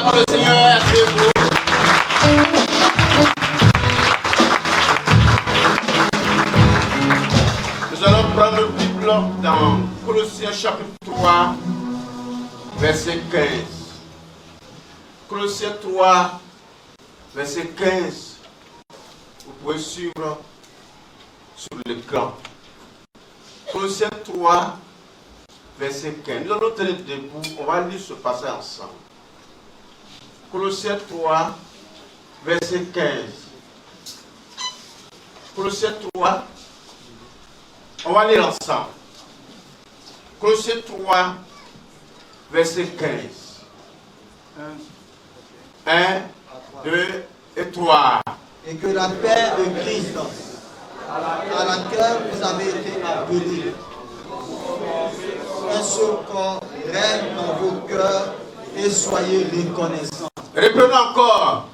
acclamons le Seigneur. Nous allons prendre le Bible dans Colossiens chapitre 3, verset 15. Colossiens 3, verset 15. Vous pouvez suivre sur l'écran. Colossiens 3, verset 15. Nous allons tenir debout. On va lire ce passage ensemble. Colossiens 3, verset 15. Colossiens 3, on va lire ensemble. Colossiens 3, verset 15. 1, 2 et 3. Et que la paix de Christ, à laquelle vous avez été appelés, un seul corps règne dans vos cœurs et soyez reconnaissants. Reprenons encore.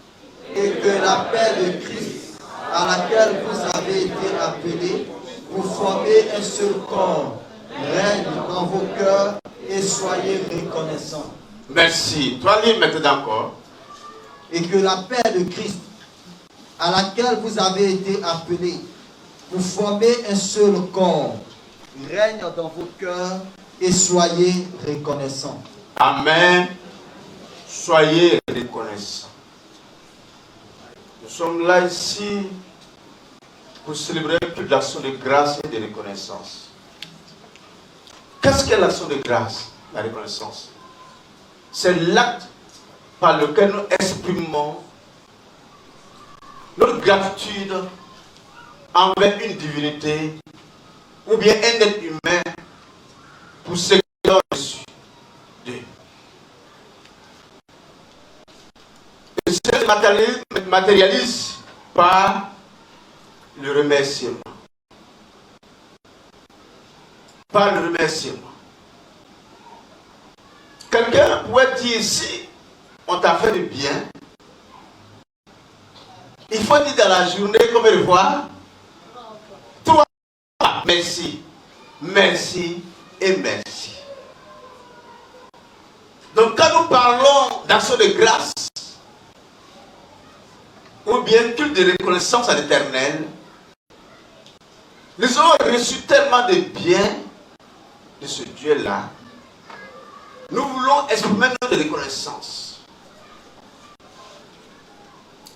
Et que la paix de Christ, à laquelle vous avez été appelés, vous formez un seul corps, règne dans vos cœurs et soyez reconnaissants. Merci. Toi, lis maintenant encore. Et que la paix de Christ, à laquelle vous avez été appelés, vous formez un seul corps, règne dans vos cœurs et soyez reconnaissants. Amen. Soyez reconnaissants. Nous sommes là ici pour célébrer toute l'action de grâce et de reconnaissance. Qu'est-ce qu'est l'action de grâce, la reconnaissance? C'est l'acte par lequel nous exprimons notre gratitude envers une divinité ou bien un être humain pour ce qu'il a reçu d'eux. Et cela se matérialise par le remerciement. Par le remerciement. Quelqu'un pourrait dire ici, on t'a fait du bien. Il faut dire dans la journée, combien de fois? 3. Merci, merci et merci. Donc quand nous parlons d'action de grâce, ou bien culte de reconnaissance à l'Éternel, nous avons reçu tellement de biens de ce Dieu-là. Nous voulons exprimer notre reconnaissance.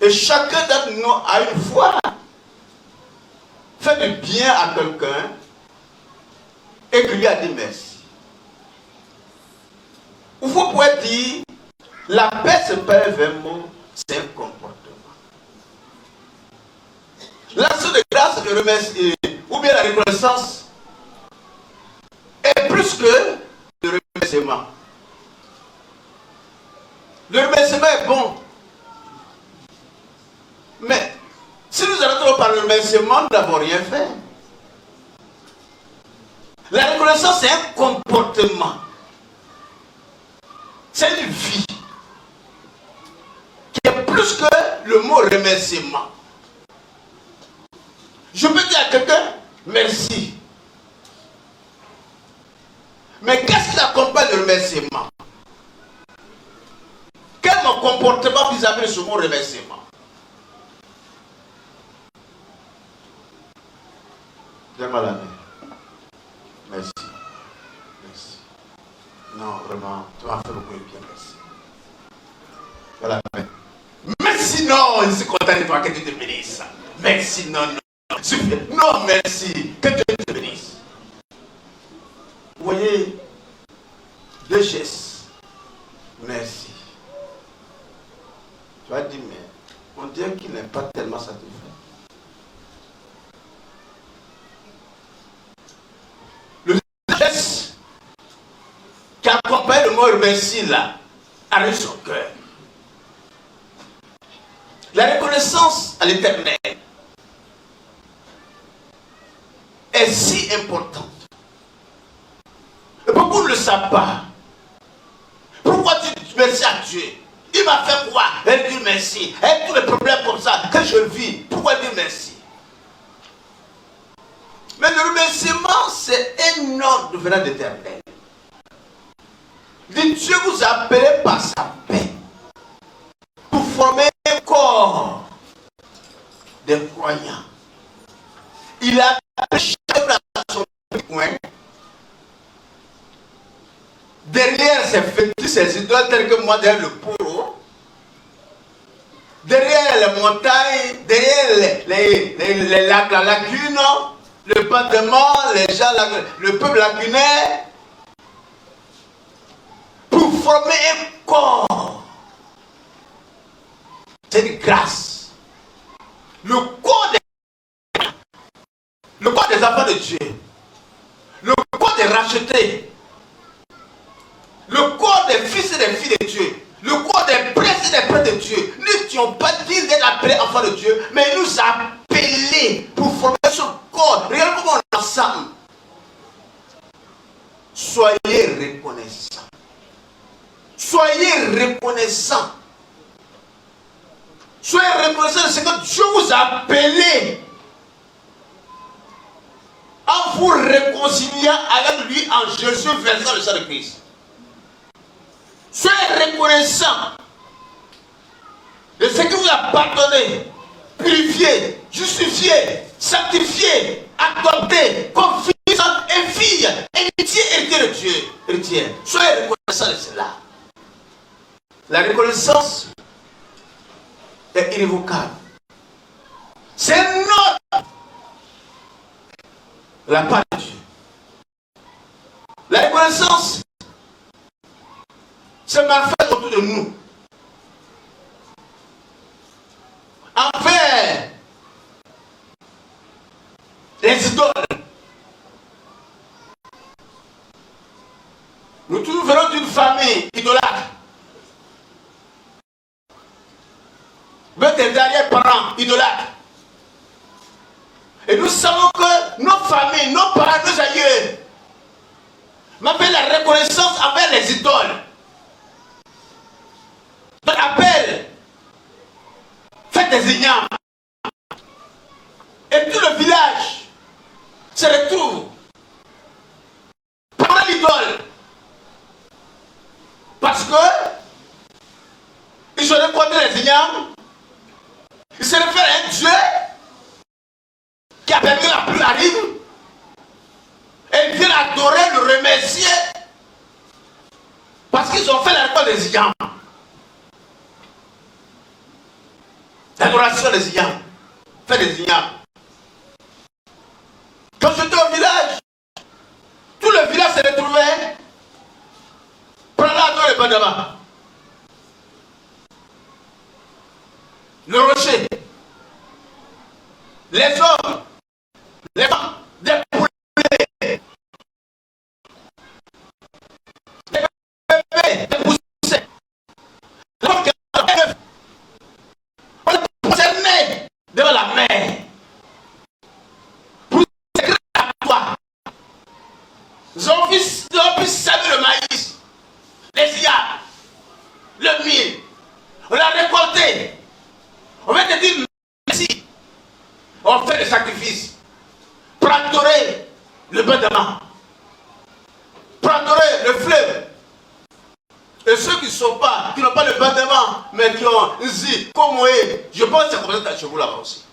Et chacun d'entre nous a une fois fait du bien à quelqu'un et que lui a dit merci. Vous pouvez dire, la paix c'est pas un vrai mot, c'est un comportement. L'action de grâce, de remercier, ou bien la reconnaissance, est plus que le remerciement. Le remerciement est bon. Mais si nous arrêtons par le remerciement, nous n'avons rien fait. La reconnaissance, c'est un comportement. C'est une vie qui est plus que le mot remerciement. Je peux dire à quelqu'un, merci. Mais qu'est-ce qui accompagne le remerciement? Quel est mon comportement vis-à-vis de ce mot remerciement? Donne-moi la main. Merci. Merci. Non, vraiment, tu m'as fait beaucoup de bien, merci. Voilà la main. Merci, non, je suis content de toi, que Dieu te bénisse. Merci, non, non. Non, merci. Que Dieu te bénisse. Vous voyez, deux gestes. Merci. Tu vas dire, mais on dirait qu'il n'est pas tellement satisfait. Le geste qui accompagne le mot merci là, arrive son cœur. La reconnaissance à l'Éternel est si importante. Et beaucoup ne le savent pas. Pourquoi tu dis merci à Dieu? Il m'a fait quoi? Elle dit merci. Elle a tous les problèmes comme ça que je vis. Pourquoi dire merci? Mais le remerciement, c'est un ordre venant d'Éternel. Dieu vous a appelé par sa paix. former un corps de croyants. Il a chacun à son point. Derrière ces fétiches, ces idoles telles que moi, derrière le poro, derrière les montagnes, derrière les lacs, la lagune, le bâtiment, les gens, le peuple lagunaire, pour former un corps. C'est une grâce. Le corps des enfants de Dieu, le corps des rachetés, le corps des fils et des filles de Dieu, le corps des prêtres et des prêtres de Dieu. Nous n'étions pas dit d'être appelés enfants de Dieu, mais il nous a appelés pour former ce corps. Regardez comment on est ensemble. Soyez reconnaissants. Soyez reconnaissants. Soyez reconnaissants de ce que Dieu vous a appelé en vous réconciliant avec lui en Jésus versant le sang de Christ. Soyez reconnaissants de ce que vous a pardonné, purifié, justifié, sanctifié, adopté, comme fils et fille, héritier de Dieu. Héritier. Soyez reconnaissants de cela. La reconnaissance est irrévocable. C'est notre la part de Dieu. La reconnaissance se manifeste autour de nous. Envers les idoles. Nous tous venons d'une famille idolâtre. Même des arrière-parents idolâtres. Et nous savons que nos familles, nos parents, nos aïeux m'appellent la reconnaissance envers les idoles. Donc appelle, faites des ignames. Et tout le village se retrouve pendant l'idole. Parce que ils ont rencontré les ignames. Ils se réfèrent à un Dieu qui a permis que la pluie arrive. Et ils viennent adorer, le remercier. Parce qu'ils ont fait la récolte des ignames. L'adoration des ignames. Fait des ignames. Quand j'étais au village, tout le village se retrouvait. Prends là dans le bandama. Le rocher. Les hommes. Les femmes. Des poulets. Des bébés. Des poussins. On est prosterné devant la mer. Pour s'écrire à toi. Ils ont pu saluer le maïs. Les iades. Le mil. On l'a récolté. On va te dire merci. On fait des sacrifices. Pour adorer le bâtiment. Pour adorer le fleuve. Et ceux qui ne sont pas, qui n'ont pas le bâtiment, mais qui ont ici, comme moi, je pense que c'est comme ça chez vous là-bas aussi.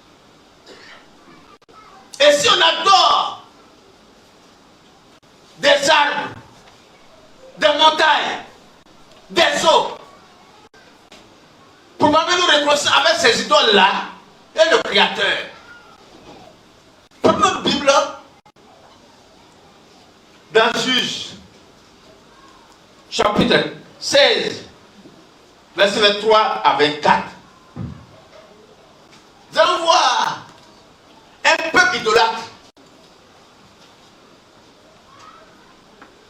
Et si on adore des arbres, des montagnes, des eaux, pour m'amener nous reconnaître avec ces idoles-là et le Créateur. Prenons notre Bible dans Juge, chapitre 16, verset 23 à 24. Nous allons voir un peuple idolâtre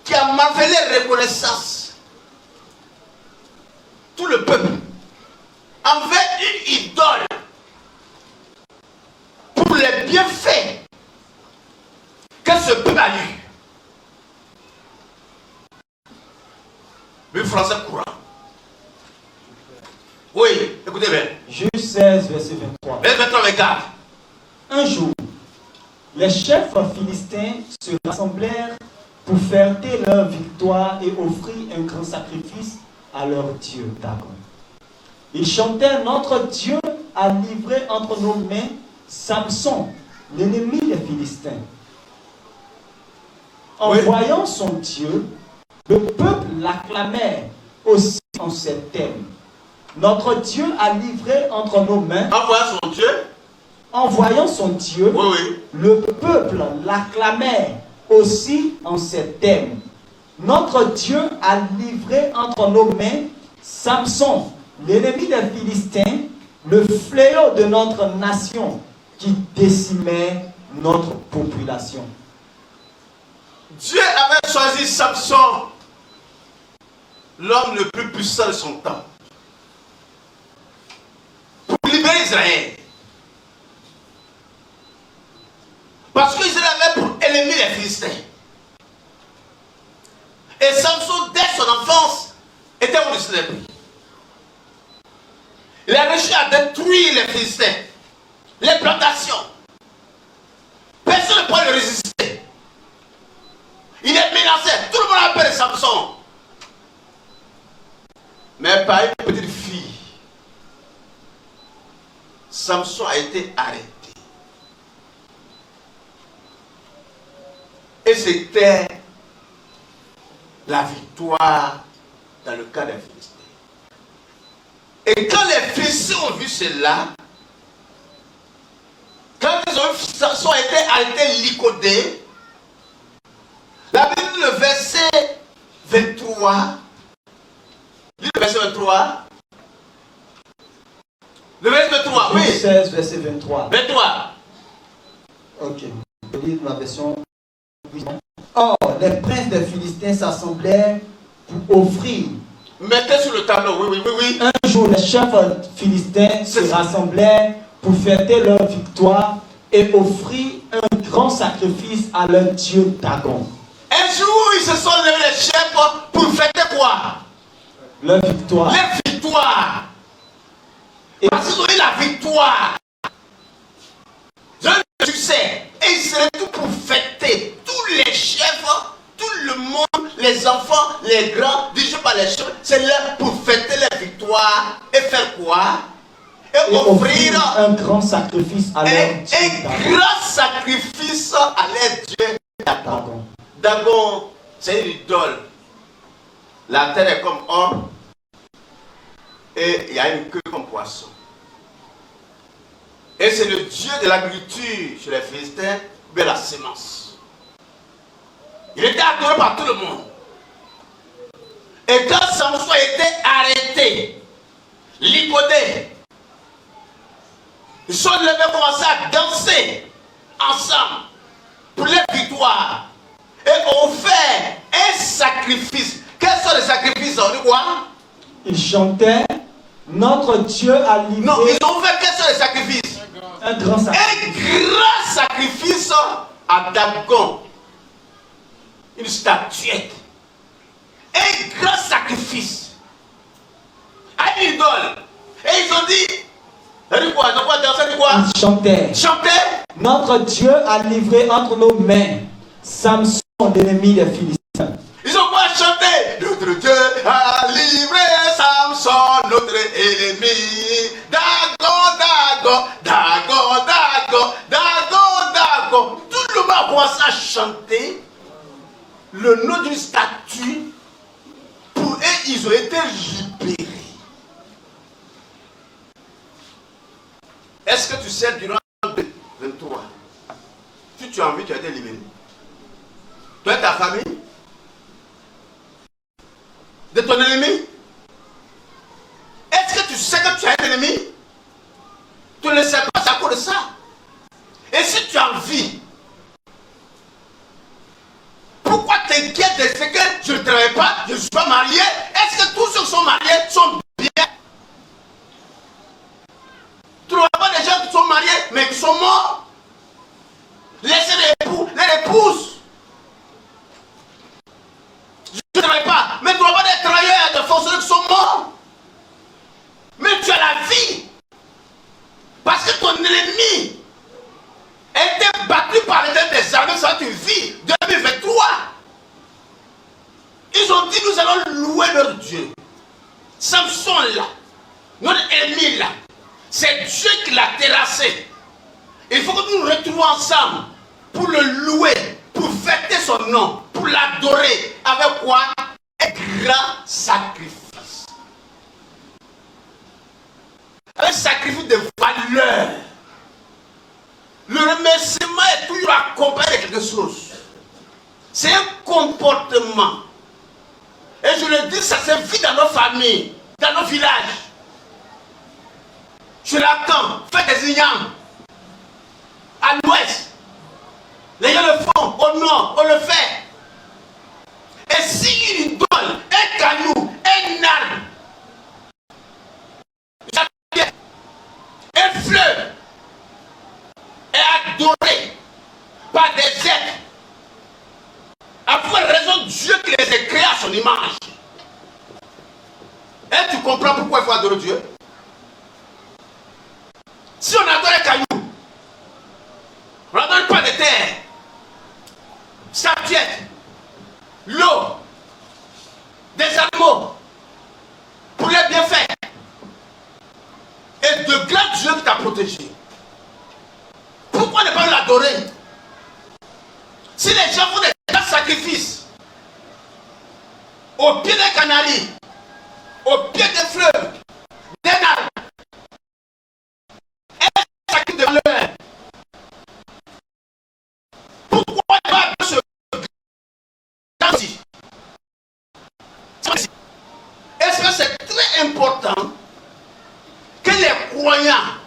qui a marvelé reconnaissance. Tout le peuple envers une idole pour les bienfaits que ce peuple a eu. Le français courant. Oui, écoutez bien. Juge 16, verset 23. Verset 23, 24. Un jour, les chefs philistins se rassemblèrent pour fêter leur victoire et offrir un grand sacrifice à leur Dieu Dagon. Il chantait, notre Dieu a livré entre nos mains Samson, l'ennemi des Philistins. En voyant son Dieu, le peuple l'acclamait aussi en ces thèmes. Notre Dieu a livré entre nos mains. En voyant son Dieu. En voyant son Dieu, le peuple l'acclamait aussi en ces thèmes. Notre Dieu a livré entre nos mains Samson, l'ennemi des Philistins, le fléau de notre nation qui décimait notre population. Dieu avait choisi Samson, l'homme le plus puissant de son temps, pour libérer Israël. Parce qu'Israël avait pour ennemi les Philistins. Et Samson, dès son enfance, était au-dessus des prix. Il a réussi à détruire les Philistins, les plantations. Personne ne peut le résister. Il est menacé. Tout le monde appelle Samson. Mais par une petite fille, Samson a été arrêté. Et c'était la victoire dans le cas des Philistins. Et quand les Philistins ont vu cela, quand ils ont vu Samson a été arrêté, liquidé, la Bible dit le verset 23. Dis le verset 23. Le verset 23, oui. 16, verset 23. 23. Ok. Je lis ma version. Or, les princes des Philistins s'assemblèrent pour offrir. Mettez sur le tableau, oui. Un jour, les chefs philistins se rassemblèrent pour fêter leur victoire et offrir un grand sacrifice à leur dieu Dagon. Un jour, ils se sont levés les chefs pour fêter quoi? Leur victoire. Les victoires. Parce qu'ils ont eu la victoire. Ils ont eu le succès. Et ils seraient tout pour fêter. Tous les chefs, tout le monde, les enfants, les grands, dirigés par les chefs, c'est là pour fêter les victoires. Et faire quoi? Et offrir un grand sacrifice à leur dieu. Un grand sacrifice à leur dieu Dagon. Dagon, c'est une idole. La terre est comme or. Et il y a une queue comme poisson. Et c'est le dieu de l'agriculture chez les Philistins, de la semence. Il était adoré par tout le monde. Et quand Samson a été arrêté, liquidé, ils sont levés, commencé à danser ensemble pour les victoires. Et ont fait un sacrifice. Quels sont les sacrifices? On dit quoi? Ils chantaient, notre Dieu a livré. Non, ils ont fait quels sont les sacrifices? Un grand sacrifice. Un grand sacrifice à Dagon. Une statuette. Un grand sacrifice. À une idole. Et ils ont dit quoi? Ils ont quoi danser? Ils quoi? Ils chantaient. Chantaient. Notre Dieu a livré entre nos mains Samson, l'ennemi des Philistins. Ils ont quoi chanter? Notre Dieu a livré Samson, notre ennemi. Dagon, Dagon, Dagon, Dagon, Dagon, Dagon. Tout le monde a commencé à chanter le nom d'une statue. Pour eux, ils ont été libérés. Est-ce que tu sais, durant 23, si tu as envie, tu as été libéré? Toi et ta famille? De ton ennemi? Est-ce que tu sais que tu as un ennemi? Tu ne le sais pas, c'est à cause de ça. Et si tu as envie, pourquoi t'inquiètes de ce que je ne travaille pas, je ne suis pas marié? Est-ce que tous ceux qui sont mariés sont bien? Tu ne vois pas des gens qui sont mariés mais qui sont morts? Laissez les épouses. Je ne travaille pas, mais tu ne vois pas des travailleurs, des fonctionnaires qui sont morts. Mais tu as la vie. Parce que ton ennemi a été battu par les des armées, ça tu vis. 2023. Ils ont dit, nous allons louer leur Dieu. Samson là, notre C'est Dieu qui l'a terrassé. Il faut que nous nous retrouvions ensemble pour le louer, pour fêter son nom, pour l'adorer. Avec quoi? Un grand sacrifice. Un sacrifice de valeur. Le remerciement est toujours accompagné de quelque chose. C'est un comportement. Et je le dis, ça se vit dans nos familles, dans nos villages. Sur la camp, faites des ignames. À l'ouest, les gens le font. Au nord, on le fait. Et si une idole, un caillou, un arbre, un fleuve est adoré par des êtres, à pour raison Dieu qui les a créés à son image. Et tu comprends pourquoi il faut adorer Dieu? Si on adore un caillou, on n'adore pas de terre, statuettes, l'eau, des animaux, pour les bienfaits, et de grands dieux qui t'a protégé. Pourquoi ne pas l'adorer? Si les gens font des grands sacrifices au pied des canaries, au pied des fleuves, des arbres, un sacrifice de valeur, pourquoi ne pas ce grand si? Est-ce que c'est très important que les croyants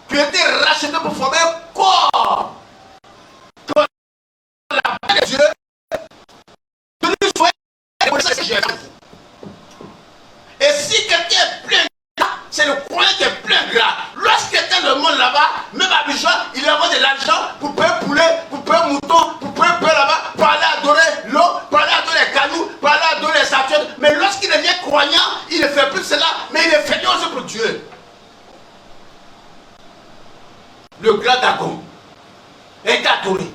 qui ont été rachetés pour former un corps que la paix de Dieu de nous souhaiter que j'ai fait. Et si quelqu'un est plein gras, c'est le croyant qui est plein gras. Lorsqu'il était dans le monde là-bas, même à Bichon, il avait de l'argent pour payer un poulet, pour payer un mouton, pour payer un peu là-bas, pour aller adorer l'eau, pour aller adorer les cailloux, pour aller adorer les statues. Mais lorsqu'il devient croyant, il ne fait plus cela, mais il est fait aussi pour Dieu. Le grand Dagon est adoré.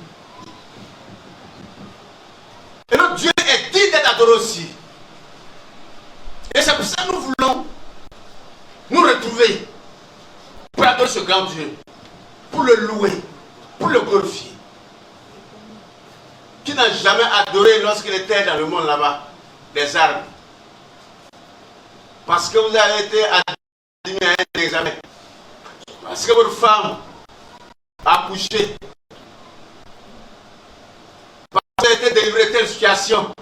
Et notre Dieu est digne d'être adoré aussi. Et c'est pour ça que nous voulons nous retrouver pour adorer ce grand Dieu, pour le louer, pour le glorifier. Qui n'a jamais adoré lorsqu'il était dans le monde là-bas, des arbres? Parce que vous avez été admis à un examen. Parce que votre femme a couché. Parce que vous avez été délivré de telle situation.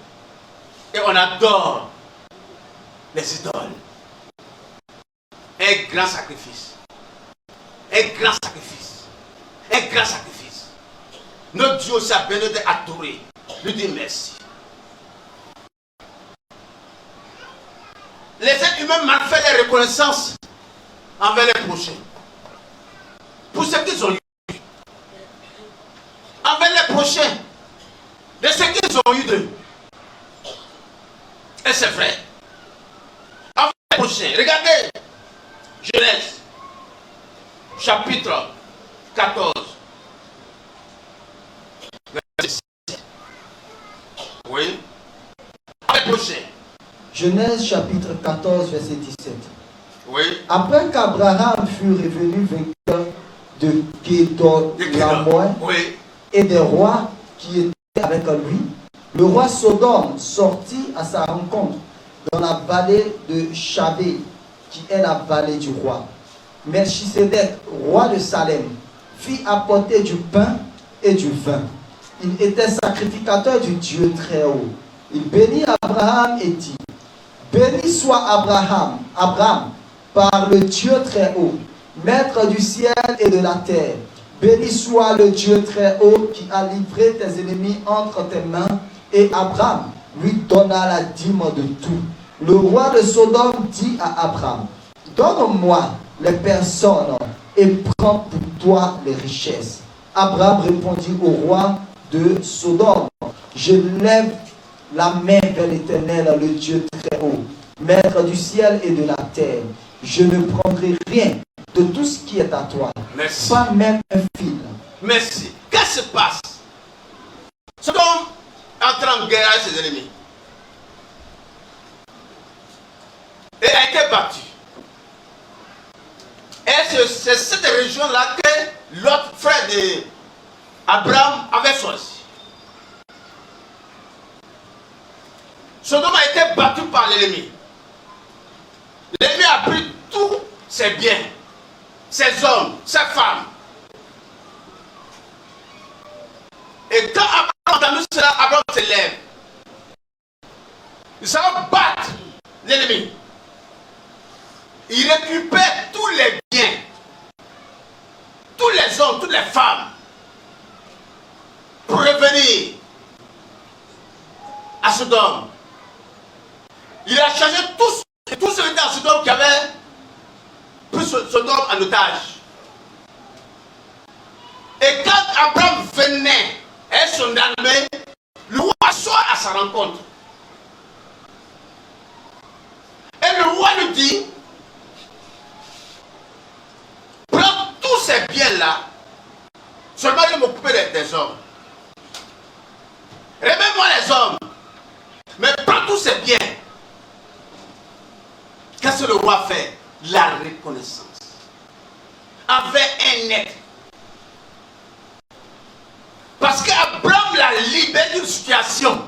Et on adore les idoles. Un grand sacrifice. Un grand sacrifice. Un grand sacrifice. Notre Dieu aussi a besoin d'être adoré. Lui dit merci. Les êtres humains m'ont fait des reconnaissances envers les prochains. Pour ce qu'ils ont eu. Envers les prochains. De ce qu'ils ont eu d'eux. Et c'est vrai. Envers les prochains. Regardez. Genèse. Chapitre 14. Verset 6. Oui. Envers les prochains. Genèse chapitre 14, verset 17. Oui. Après qu'Abraham fut revenu vainqueur de Kédorlaomer oui. et des rois qui étaient avec lui, le roi Sodome sortit à sa rencontre dans la vallée de Chabé, qui est la vallée du roi. Melchisédek, roi de Salem, fit apporter du pain et du vin. Il était sacrificateur du Dieu très haut. Il bénit Abraham et dit: béni soit Abraham, par le Dieu très haut, maître du ciel et de la terre. Béni soit le Dieu très haut qui a livré tes ennemis entre tes mains. Et Abraham lui donna la dîme de tout. Le roi de Sodome dit à Abraham: donne-moi les personnes et prends pour toi les richesses. Abraham répondit au roi de Sodome: je lève la main vers l'Éternel, le Dieu très haut, maître du ciel et de la terre. Je ne prendrai rien de tout ce qui est à toi. Merci. Pas même un fil. Merci. Qu'est-ce qui se passe? Sodome entre en guerre avec ses ennemis. Et a été battu. Et c'est cette région-là que l'autre frère d'Abraham avait choisi. Sodome a été battu par l'ennemi. L'ennemi a pris tous ses biens, ses hommes, ses femmes. Et quand Abraham a entendu cela, Abraham se lève. Il s'en battre l'ennemi. Il récupère tous les biens, tous les hommes, toutes les femmes, pour revenir à Sodome. Il a chargé tous ceux qui étaient à Sodome qui avaient pris Sodome en otage. Et quand Abraham venait et son armée, le roi sort à sa rencontre. Et le roi lui dit, prends tous ces biens-là, seulement je vais m'occuper des hommes. Remets-moi les hommes, mais prends tous ces biens. Qu'est-ce que le roi fait? La reconnaissance. Avec un être. Parce qu'Abraham l'a libéré d'une situation.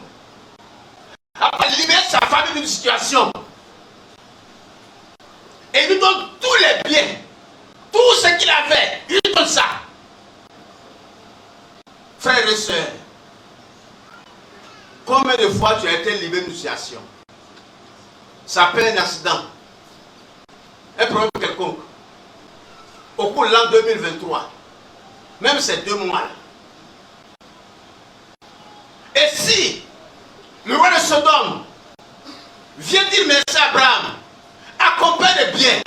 Abraham a libéré sa famille d'une situation. Et il lui donne tous les biens. Tout ce qu'il avait. Il lui donne ça. Frères et sœurs, combien de fois tu as été libéré d'une situation? Ça peut être un accident. Un problème quelconque. Au cours de l'an 2023. Même ces 2 mois-là. Et si le roi de Sodome vient dire merci à Abraham, accompagne les biens,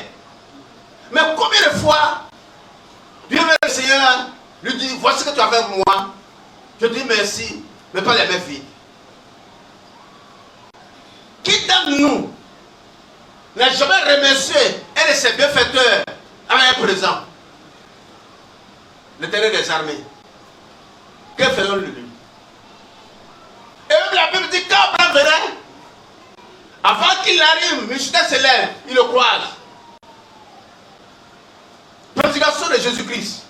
mais combien de fois Dieu le Seigneur lui dit, voici ce que tu as fait pour moi, je dis merci, mais pas les mains vides. Qui d'entre nous n'a jamais remercié un de ses bienfaiteurs avec un présent? L'Éternel des armées. Que faisons-nous lui? Et même la Bible dit quand Abraham venait, avant qu'il arrive, Michel se lève, il le croise. Prédication de Jésus-Christ.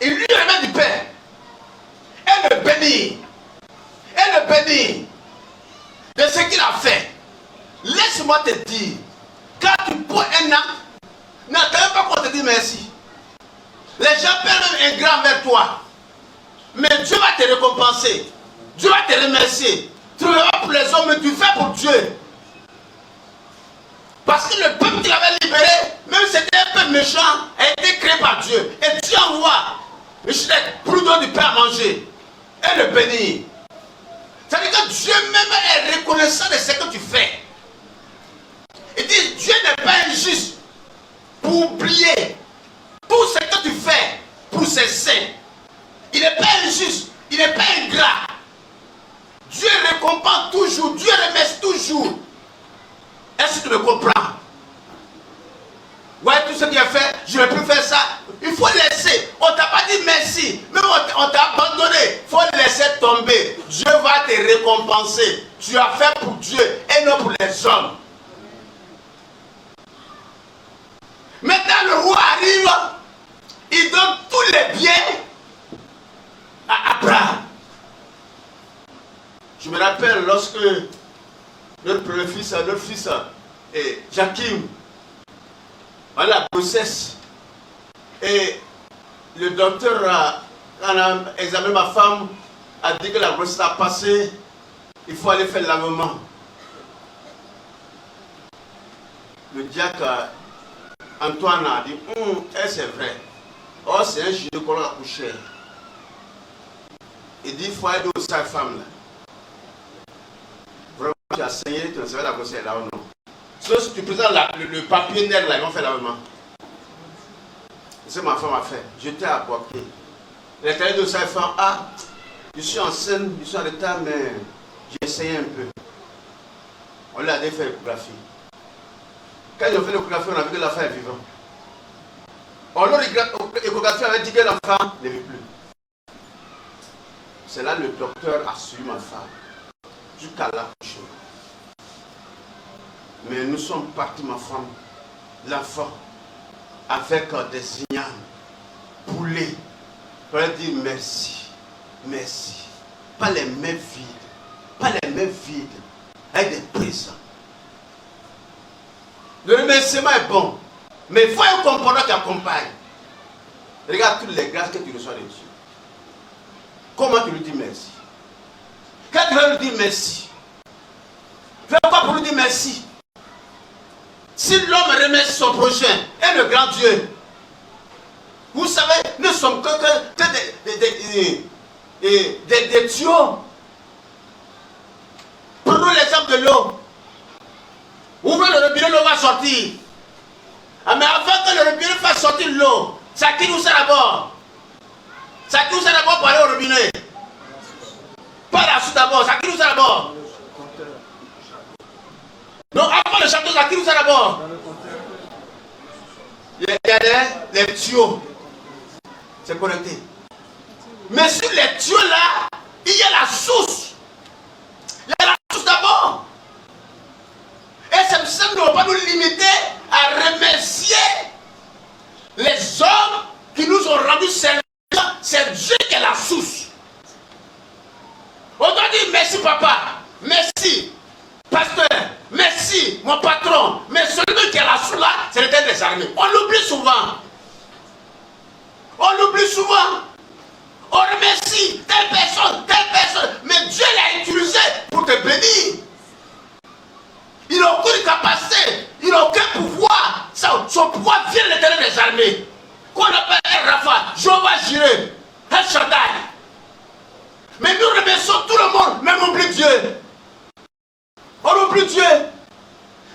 Il lui remet du pain. Et le bénit. Et le bénit de ce qu'il a fait. Laisse-moi te dire, quand tu poses un acte, n'attends pas qu'on te dise merci. Les gens peuvent même un grand vers toi. Mais Dieu va te récompenser. Dieu va te remercier. Tu ne fais pas pour les hommes, mais tu fais pour Dieu. Parce que le peuple qu'il avait libéré, même si c'était un peu méchant, a été créé par Dieu. Et Dieu envoie pour lui donner du pain à manger. Et le bénir. C'est-à-dire que Dieu même est reconnaissant de ce que tu fais. Il dit, Dieu n'est pas injuste pour oublier tout ce que tu fais pour ses saints. Il n'est pas injuste, il n'est pas ingrat. Dieu récompense toujours, Dieu remercie toujours. Est-ce que tu me comprends? Ouais, tout ce qu'il a fait, je ne peux faire ça. Il faut laisser. On ne t'a pas dit merci. Même on t'a abandonné. Il faut laisser tomber. Dieu va te récompenser. Tu as fait pour Dieu et non pour les hommes. Maintenant, le roi arrive. Il donne tous les biens à Abraham. Je me rappelle lorsque notre premier fils, et Jakim, à la grossesse, et le docteur, quand on a examiné ma femme, a dit que la grossesse a passé, il faut aller faire l'avènement. Le diacre Antoine a dit, c'est vrai. Oh, c'est un gynécologue accouché. Il dit, il faut aller aux sages-femmes là. Vraiment, tu as saigné, tu ne savais la grossesse là ou non. Sauf si tu présentes le papier net là, ils vont faire l'avènement. C'est ce que ma femme a fait. J'étais à Boaké. Elle est allée de sages-femmes. Ah, je suis enceinte, je suis en retard, mais j'ai essayé un peu. On lui a fait l'échographie. Quand ils ont fait l'échographie, on a vu que l'enfant est vivant. On l'échographie avait dit que l'enfant ne vit plus. C'est là que le docteur a suivi ma femme jusqu'à l'accouchement. Mais nous sommes partis, ma femme, l'enfant. avec des signaux boulés pour leur dire merci, merci. Pas les mains vides, pas les mains vides, avec des présents. Le remerciement est bon, mais il faut un comportement qui accompagne. Regarde toutes les grâces que tu reçois de Dieu. Comment tu lui dis merci? Quand tu veux lui dire merci, fais quoi pour lui dire merci? Si l'homme remercie son prochain et le grand Dieu, vous savez, nous ne sommes que des tuyaux. Prenons l'exemple de l'eau. Ouvrez le robinet, l'eau va sortir. Ah, mais avant que le robinet fasse sortir l'eau, c'est à qui nous sert d'abord? C'est à qui nous sert d'abord pour aller au robinet? Pas la soute d'abord, c'est à qui nous sert d'abord? Non, avant le château, c'est à qui nous sert d'abord? Il y a les tuyaux. C'est connecté. Mais sur les tuyaux là, il y a la source. Il y a la source d'abord. Et c'est pour ça que nous ne devons pas nous limiter à remercier les hommes qui nous ont rendu service. C'est Dieu qui est la source. On doit dire merci papa, merci pasteur, merci mon patron. Mais celui qui est la source là, c'est l'Éternel des armées. On l'oublie souvent. On l'oublie souvent. On remercie telle personne. Mais Dieu l'a utilisé pour te bénir. Il n'a aucune capacité, il n'a aucun pouvoir. Son pouvoir vient de l'Éternel des armées. Qu'on appelle Rafa, Jéhovah Jireh, El Shaddai. Mais nous remercions tout le monde, même on oublie Dieu. On oublie Dieu.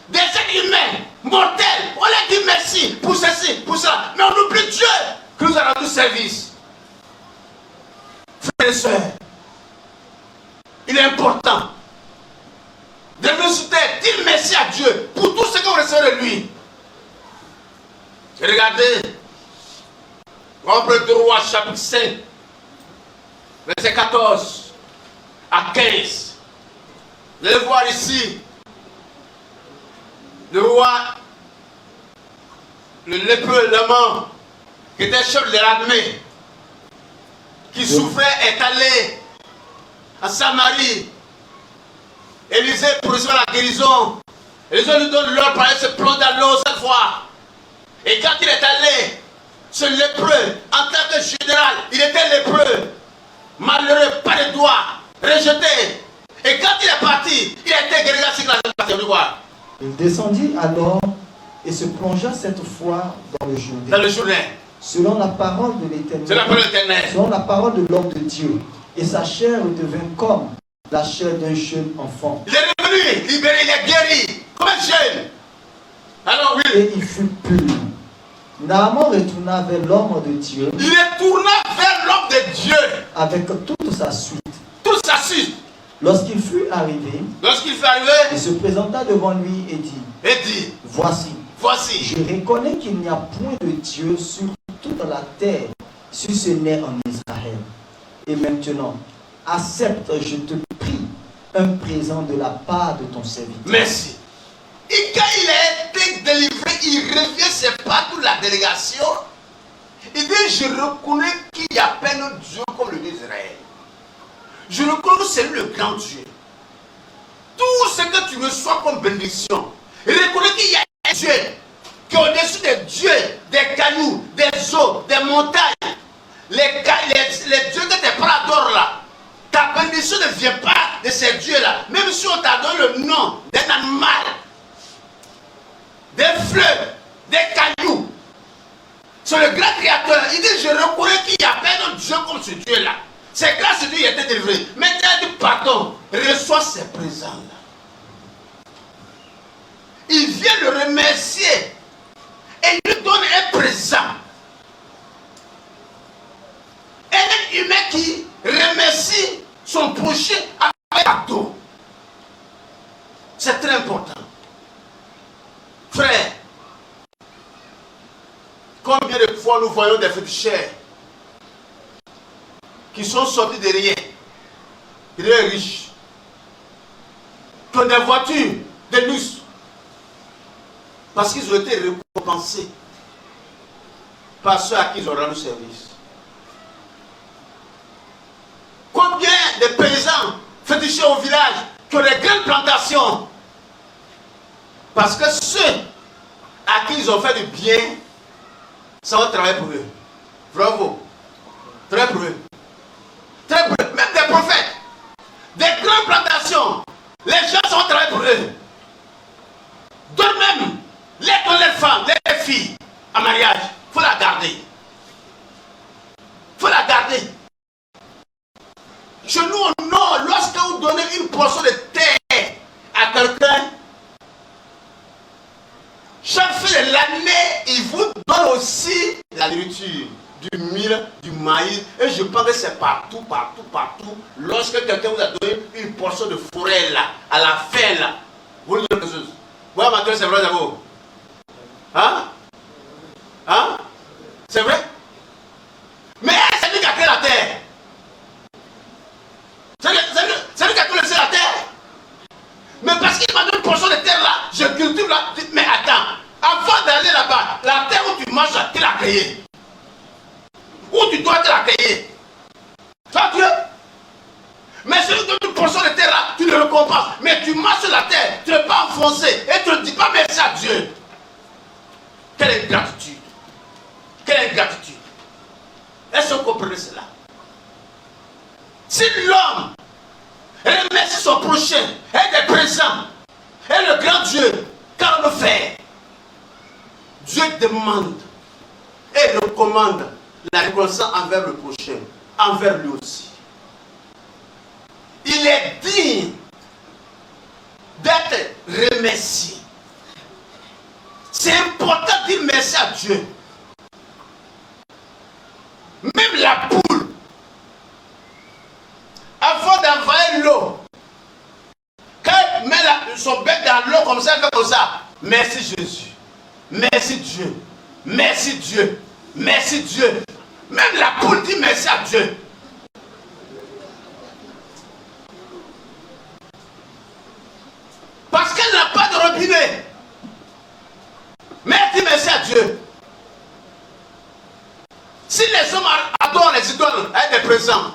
Des êtres humains, mortels, on leur dit merci pour ceci, pour ça. Mais on oublie Dieu qui nous a rendu service. Frères et sœurs, il est important de venir sur terre, dire merci à Dieu pour tout ce qu'on reçoit de lui. Regardez, on prend 2 Rois chapitre 5, verset 14 à 15. Vous allez voir ici, le roi, le lépreux, l'amant, qui était chef de l'armée, qui souffrait, est allé à Samarie. Élisée pour recevoir la guérison. Élisée lui donne l'heure pour aller se plonger dans l'eau cette fois. Et quand il est allé, ce lépreux, en tant que général, il était lépreux, malheureux, pas de doigts, rejeté. Et quand il est parti, il a été guéri sur la terre. Il descendit alors et se plongea cette fois dans le Jourdain. Dans le Jourdain. Selon la parole de l'Éternel. C'est la parole de l'Éternel. Selon la parole de l'homme de Dieu. Et sa chair devint comme la chair d'un jeune enfant. Il est revenu, libéré, il est guéri, comme un jeune. Alors oui. Et il fut pur. Naaman retourna vers l'homme de Dieu. Il est tourné vers l'homme de Dieu. Avec toute sa suite. Toute sa suite. Lorsqu'il fut arrivé, il se présenta devant lui et dit, Voici, je reconnais qu'il n'y a point de Dieu sur toute la terre, si ce n'est en Israël. Et maintenant, accepte, je te prie, un présent de la part de ton serviteur. Merci. Et quand il a été délivré, il revient, c'est pas toute la délégation. Il dit, je reconnais qu'il n'y a pas de Dieu comme le Dieu d'Israël. Je reconnais que c'est le grand Dieu. Tout ce que tu reçois comme bénédiction, reconnais qu'il y a un Dieu qui est au-dessus des dieux, des cailloux, des eaux, des montagnes. Les dieux que tes parents adorent là, ta bénédiction ne vient pas de ces dieux-là. Même si on t'a donné le nom d'un animal, des fleuves, des cailloux. C'est le grand créateur. Il dit, je reconnais qu'il n'y a pas de Dieu comme ce Dieu-là. C'est grâce à Dieu qu'il a été délivré. Maintenant, il dit, pardon, reçois ces présents-là. Il vient le remercier et il lui donne un présent. Un humain qui remercie son prochain avec un cadeau. C'est très important. Frère, combien de fois nous voyons des fruits de chair qui sont sortis de rien, très riches, qui ont des voitures, des luxe, parce qu'ils ont été récompensés. par ceux à qui ils ont rendu service. Combien de paysans fétichés au village qui ont des grandes plantations, parce que ceux à qui ils ont fait du bien, ça va travailler pour eux. Bravo. Très pour eux. Très pour eux. Même des prophètes, des grandes plantations, les gens sont travailler pour eux. D'autres même, les femmes, les filles en mariage, il faut la garder. Il faut la garder. Chez nous au nord, lorsque vous donnez une portion de terre à quelqu'un, chaque fin de l'année, il vous donne aussi la nourriture, du mil, du maïs. Et je pense que c'est partout, partout, partout. Lorsque quelqu'un vous a donné une portion de forêt là, à la fin là, vous lui donnez quelque chose. Moi, maintenant, c'est vrai d'abord. Hein? Hein? C'est vrai? Mais c'est lui qui a créé la terre. C'est lui qui a laissé la terre. Mais parce qu'il m'a donné une portion de terre là, je cultive là. Mais attends, avant d'aller là-bas, la terre où tu manges, tu l'as créée. Où tu dois te la créer. Ça Dieu. Mais si tu donnes une portion de terre là, tu le récompenses. Mais tu marches sur la terre, tu ne peux pas enfoncer et tu ne dis pas merci à Dieu. Quelle ingratitude. Quelle ingratitude. Est-ce que vous comprenez cela? Si l'homme remercie son prochain et des présents et le grand Dieu, car le fait, Dieu demande et recommande la reconnaissance envers le prochain, envers lui aussi. Il est digne d'être remercié. C'est important de dire merci à Dieu. Même la poule, avant d'envoyer l'eau, quand elle met son bec dans l'eau comme ça, elle fait comme ça. Merci Jésus. Merci Dieu. Merci Dieu. Merci Dieu. Même la poule dit merci à Dieu. Parce qu'elle n'a pas de robinet. Mais elle dit merci à Dieu. Si les hommes adorent les idoles avec des présents,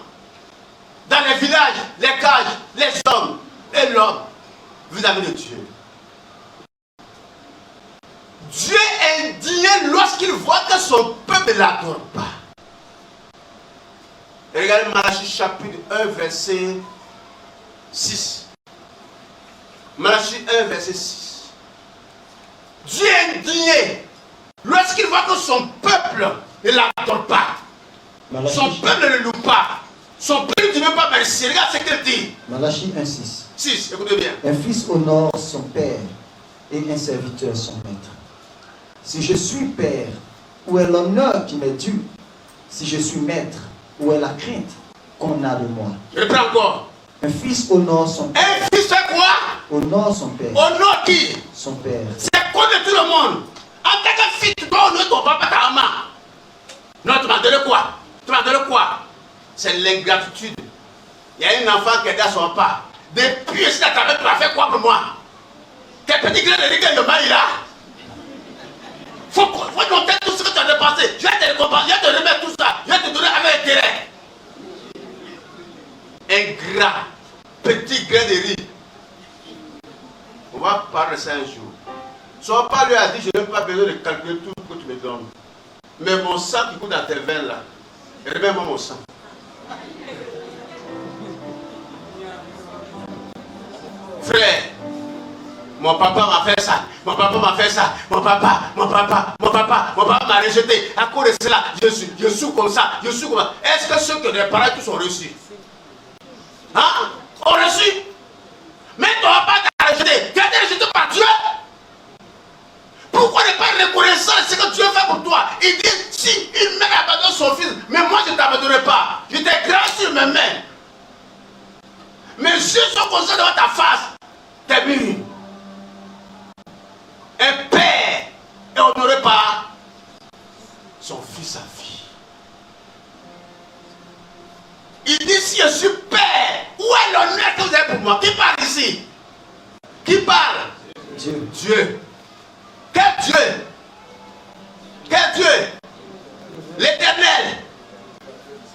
dans les villages, les cages, les hommes et l'homme, vis-à-vis de Dieu. Dieu est indigné lorsqu'il voit que son peuple ne l'adore pas. Et regardez Malachie chapitre 1 verset 6. Malachie 1 verset 6. Dieu est indigné lorsqu'il voit que son peuple ne l'adore pas. Malachie, son peuple ne le loue pas. Son peuple ne dit même pas merci. Regarde ce qu'il dit. Malachie 1, 6. 6, écoutez bien. Un fils honore son père et un serviteur son maître. Si je suis père, où est l'honneur qui m'est dû? Si je suis maître, où est la crainte qu'on a de moi? Je reprends encore. Un fils honore son père. Un fils fait quoi? Honore son père. Honore qui? Son père. C'est quoi de tout le monde? En tant que fils, tu dois honorer ton papa, ta maman. Non, tu m'as donné quoi? Tu m'as donné quoi? C'est l'ingratitude. Il y a un enfant qui est dans son papa. Depuis ici, tu as fait quoi pour moi? Tes petits grains de rigueur, le mari là. Faut noter tout ce que tu as dépensé. Je vais te récompenser, je vais te remettre tout ça. Je vais te donner avec intérêt. Ingrat, petit grain de riz. On va parler de ça un jour. Son papa lui a dit, je n'ai pas besoin de calculer tout ce que tu me donnes. Mais mon sang qui coule dans tes veines là, remets-moi mon sang. Frère, mon papa m'a fait ça, mon papa m'a fait ça, mon papa m'a rejeté. À cause de cela, je suis comme ça, je suis comme ça. Est-ce que ceux que les parents tous ont reçu? Hein? Ont reçu? Mais ton papa t'a rejeté. Tu as été rejeté par Dieu. Pourquoi ne pas reconnaissant ce que Dieu fait pour toi? Il dit, si une mère abandonne son fils, mais moi je ne t'abandonnerai pas. Je t'ai grâce sur mes mains. Mes yeux sont comme ça devant ta face. T'es béni. Un père est honoré par son fils à vie. Il dit, si je suis père, où est l'honneur que vous avez pour moi? Qui parle ici? Qui parle? Dieu. Dieu. Quel Dieu? Quel Dieu? l'Éternel,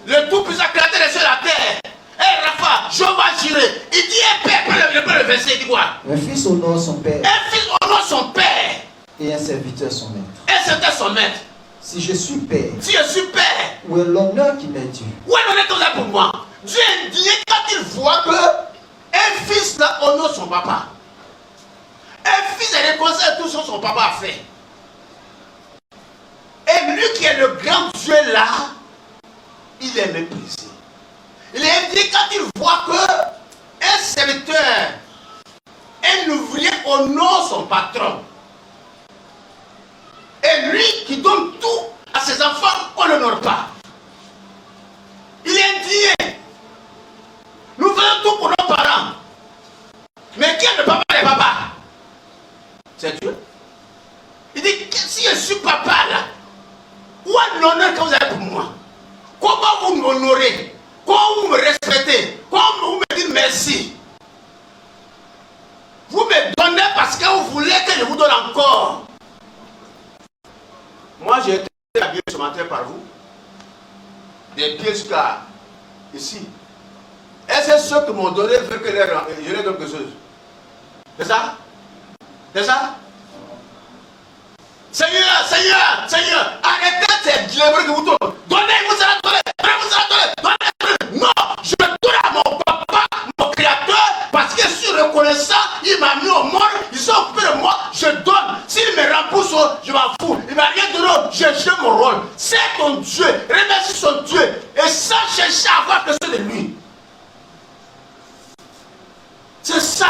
le tout-puissant créateur des cieux et la terre. Et Rafa, Jehovah Jireh, il dit un père, le verset, il dit quoi? Un fils honore son père. Un fils honore son père. Et un serviteur son maître. Un serviteur son maître. Si je suis père, Si je suis père, où est l'honneur qui m'est dû? où est l'honneur qu'on a pour moi? Dieu est indigné quand il voit que un fils là honore son papa. Un fils est réconcilié tout ce que son papa a fait. Et lui qui est le grand Dieu là, il est méprisé. Il est indigné quand il voit que un serviteur, un ouvrier honore son patron. Et lui qui donne tout à ses enfants, on ne l'honore pas. Il est indigné. Nous faisons tout pour nos parents. Mais qui est le papa des papas? C'est Dieu. Il dit, si je suis papa là, où est l'honneur que vous avez pour moi? Comment vous m'honorez? Comment vous me respectez? Comment vous me dites merci? Vous me donnez parce que vous voulez que je vous donne encore. Moi j'ai été habillé ce matin par vous. Des pieds jusqu'à ici. Est-ce que ceux qui m'ont donné veulent que je leur donne quelque chose? C'est ça? C'est ça? Seigneur, arrêtez ces lèvres que vous donnez. Donnez-vous ça, donnez. Non, je donne à mon papa, mon créateur, parce que je suis reconnaissant, il m'a mis au monde, ils sont occupés de moi, je donne. S'il me rembourse, je m'en fous. Il m'a rien donné, je joue mon rôle. C'est ton Dieu, remercie son Dieu, et sans chercher à avoir quelque chose de lui. C'est ça.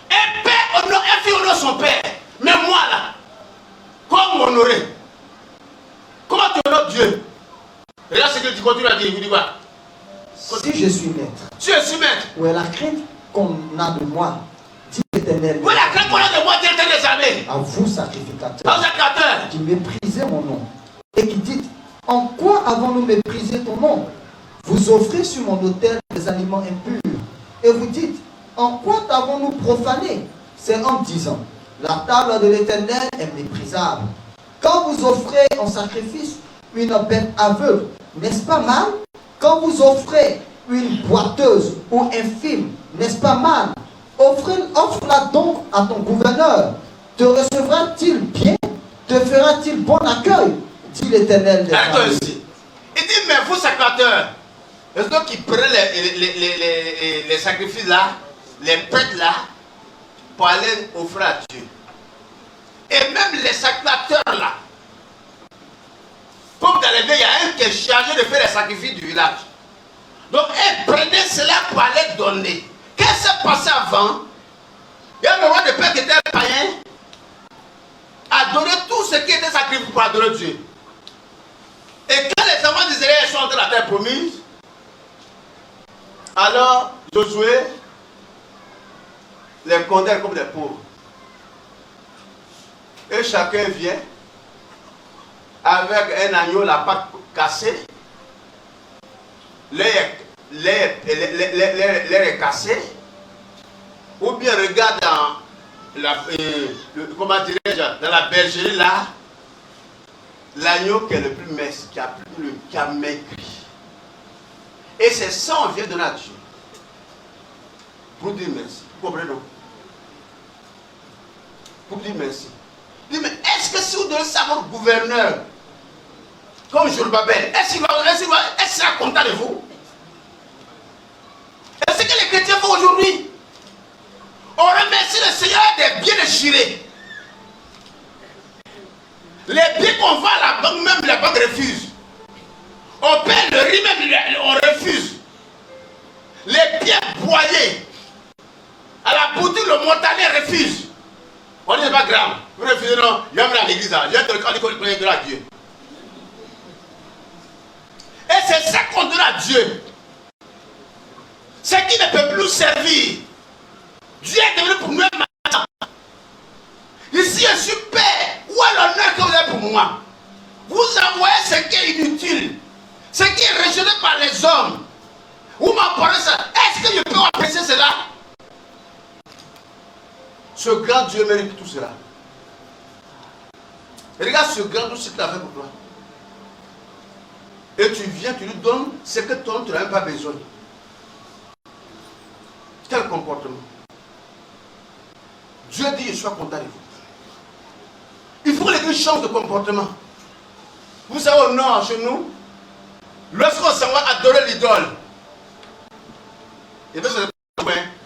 Un père honore, un fils honore son père. Mais moi là, comment m'honorer? Comment tu honores Dieu? Regarde ce que tu continues à dire. Il dit quoi? Si je suis maître, Si je suis maître, où est la crainte qu'on a de moi? Dit l'Éternel. où est la crainte qu'on a de moi, dit l'Éternel des armées? À vous, sacrificateurs, Un sacrificateur. qui méprisez mon nom, et qui dites, en quoi avons-nous méprisé ton nom? Vous offrez sur mon autel des aliments impurs, et vous dites, en quoi t'avons-nous profané? C'est en disant, la table de l'Éternel est méprisable. Quand vous offrez en sacrifice une bête aveugle, n'est-ce pas mal? Quand vous offrez une boiteuse ou un film, n'est-ce pas mal? Offre-la donc à ton gouverneur. Te recevra-t-il bien? Te fera-t-il bon accueil? Dit l'Éternel des armées. Ici. Il dit, mais vous sacrificateurs, est-ce que qui prennent les sacrifices là, les prêtres là, pour aller offrir à Dieu? Et même les sacrificateurs là, comme dans les villes, il y a un qui est chargé de faire les sacrifices du village. Donc, ils prenaient cela pour aller donner. Qu'est-ce qui s'est passé avant? Il y a le roi de père qui était païen, a donné tout ce qui était sacrifié pour adorer Dieu. Et quand les enfants d'Israël sont entrés dans la terre promise, alors Josué les condamne comme des pauvres. Et chacun vient avec un agneau, la patte cassée, l'air est cassé, ou bien regarde dans la, comment dirais-je, dans la bergerie là, l'agneau qui est le plus mince, qui a maigri. Et c'est ça on vient donner à Dieu. Pour dire merci. Vous comprenez donc? Pour dire merci. Dis, mais est-ce que si vous donnez ça à votre gouverneur, comme Zorobabel, est-ce qu'il sera content de vous? Est-ce que les chrétiens font aujourd'hui? On remercie le Seigneur des biens déchirés. Les biens qu'on vend à la banque, même la banque refuse. On paie le riz, même on refuse. Les biens broyés, à la boutique, le montagnais refuse. On dit, c'est pas grave. Vous refusez, non, il y a à l'église, il y a de à Dieu. Et c'est ça qu'on donne à Dieu. Ce qui ne peut plus nous servir. Dieu est devenu pour nous un matin. Ici, je suis père. Où est l'honneur que vous avez pour moi? Vous envoyez ce qui est inutile, ce qui est rejeté par les hommes. Vous m'apportez ça. Est-ce que je peux apprécier cela? Ce grand Dieu mérite tout cela. Et regarde ce grand Dieu, ce qu'il a fait pour toi. Et tu viens, tu lui donnes ce que toi, tu n'as même pas besoin. Quel comportement? Dieu dit, je sois content de vous. Il faut que l'Église change de comportement. Vous savez, au nord, chez nous, lorsqu'on s'en va adorer l'idole, et bien,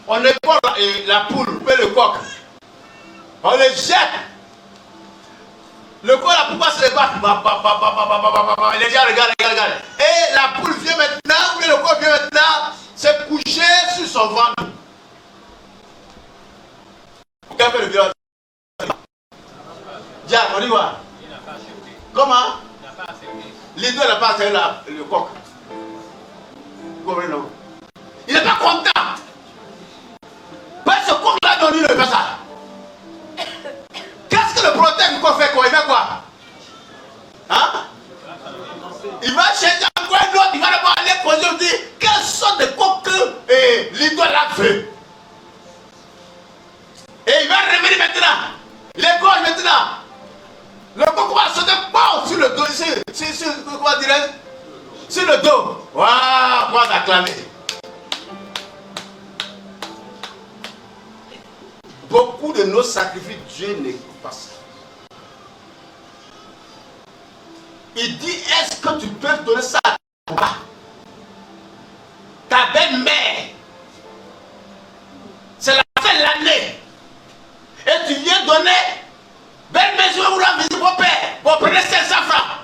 on épaule la poule, le coq. On les jette. Le coq, la poule se débat. Les gens regardent. Et la poule vient maintenant, ou le coq vient maintenant, se coucher sur son ventre. Quel fait le viol? Dieu, on dit quoi? Comment? L'idole n'a pas atteint le coq. Comprenez-vous? Il n'est pas content. Parce que ce coq-là, non, il ne fait pas ça. Qu'est-ce que le protège du coq fait quoi? Il fait quoi? Hein? Il va chercher encore un autre, il va d'abord aller poser, il dit, quelle sorte de coq que l'idole a fait? Et il va revenir maintenant. Les gorges maintenant. Le coq va sauter sur le dos, comment dirais-je? Sur le dos. Waouh, on va acclamer. Beaucoup de nos sacrifices, Dieu n'écoute pas ça. Il dit, est-ce que tu peux donner ça à ton papa? Ta belle-mère, c'est la fin de l'année. Et tu viens donner, belle-mère, je vais vous rendre visite mon père. Bon, prenez 500 francs.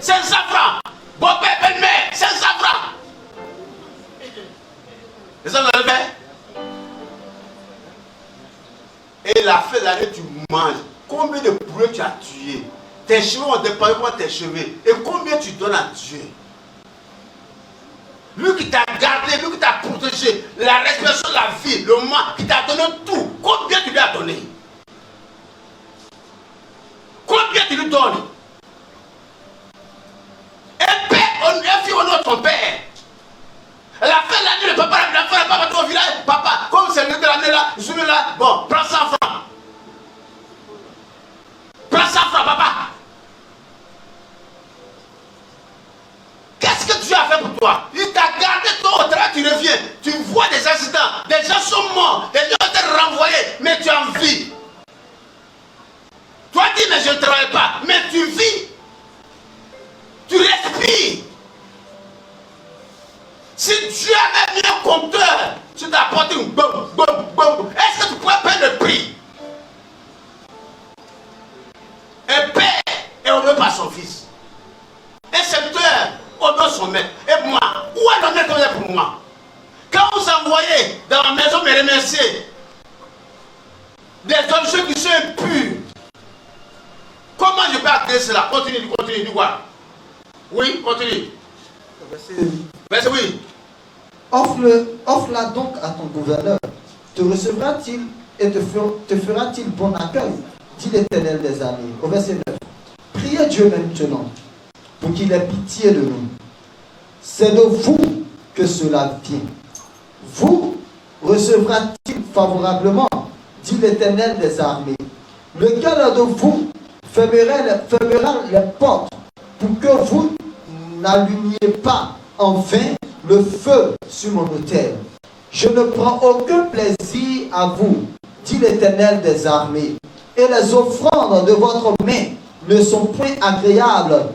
500 francs. Bon père, belle-mère, 500 francs. Et ça, vous avez fait? Et la fin de l'année, tu manges. Combien de poulets tu as tué? Tes cheveux ont dépensé pour tes cheveux. Et combien tu donnes à Dieu? Lui qui t'a gardé, lui qui t'a protégé, la respiration, la vie, le mal, qui t'a donné tout. Combien tu lui as donné? Combien tu lui donnes? Un père, un fils honore ton père. À la fin de l'année, le papa, l'enfant, le papa, ton village, papa, comme c'est le de l'année là, je suis là, bon, prends 100 francs. Prends 100 francs, papa. Qu'est-ce que Dieu a fait pour toi? Il t'a gardé toi au travail, tu reviens. Tu vois des accidents, des gens sont morts, des gens ont été renvoyés, mais tu es en vie. Toi dis, mais je ne travaille pas, mais tu vis. Tu respires. Si Dieu avait mis un compteur, tu t'as apporté une bombe, est-ce que tu pourrais payer le prix? Un père est honoré par son fils. Un serviteur honore son maître. Et moi, où est l'honneur qu'on est pour moi? Quand vous envoyez dans la maison me remercier des objets qui sont impurs, comment je peux accueillir cela? Continue, dis quoi? Oui, continue. Verset oui. Offre-la donc à ton gouverneur. Te recevra-t-il et te fera-t-il bon accueil? Dit l'Éternel des armées. Au verset 9. Priez Dieu maintenant pour qu'il ait pitié de nous. C'est de vous que cela vient. Vous recevra-t-il favorablement? Dit l'Éternel des armées. Lequel de vous fermera les portes pour que vous n'allumiez pas en vain le feu sur mon autel? Je ne prends aucun plaisir à vous, dit l'Éternel des armées, et les offrandes de votre main ne sont point agréables,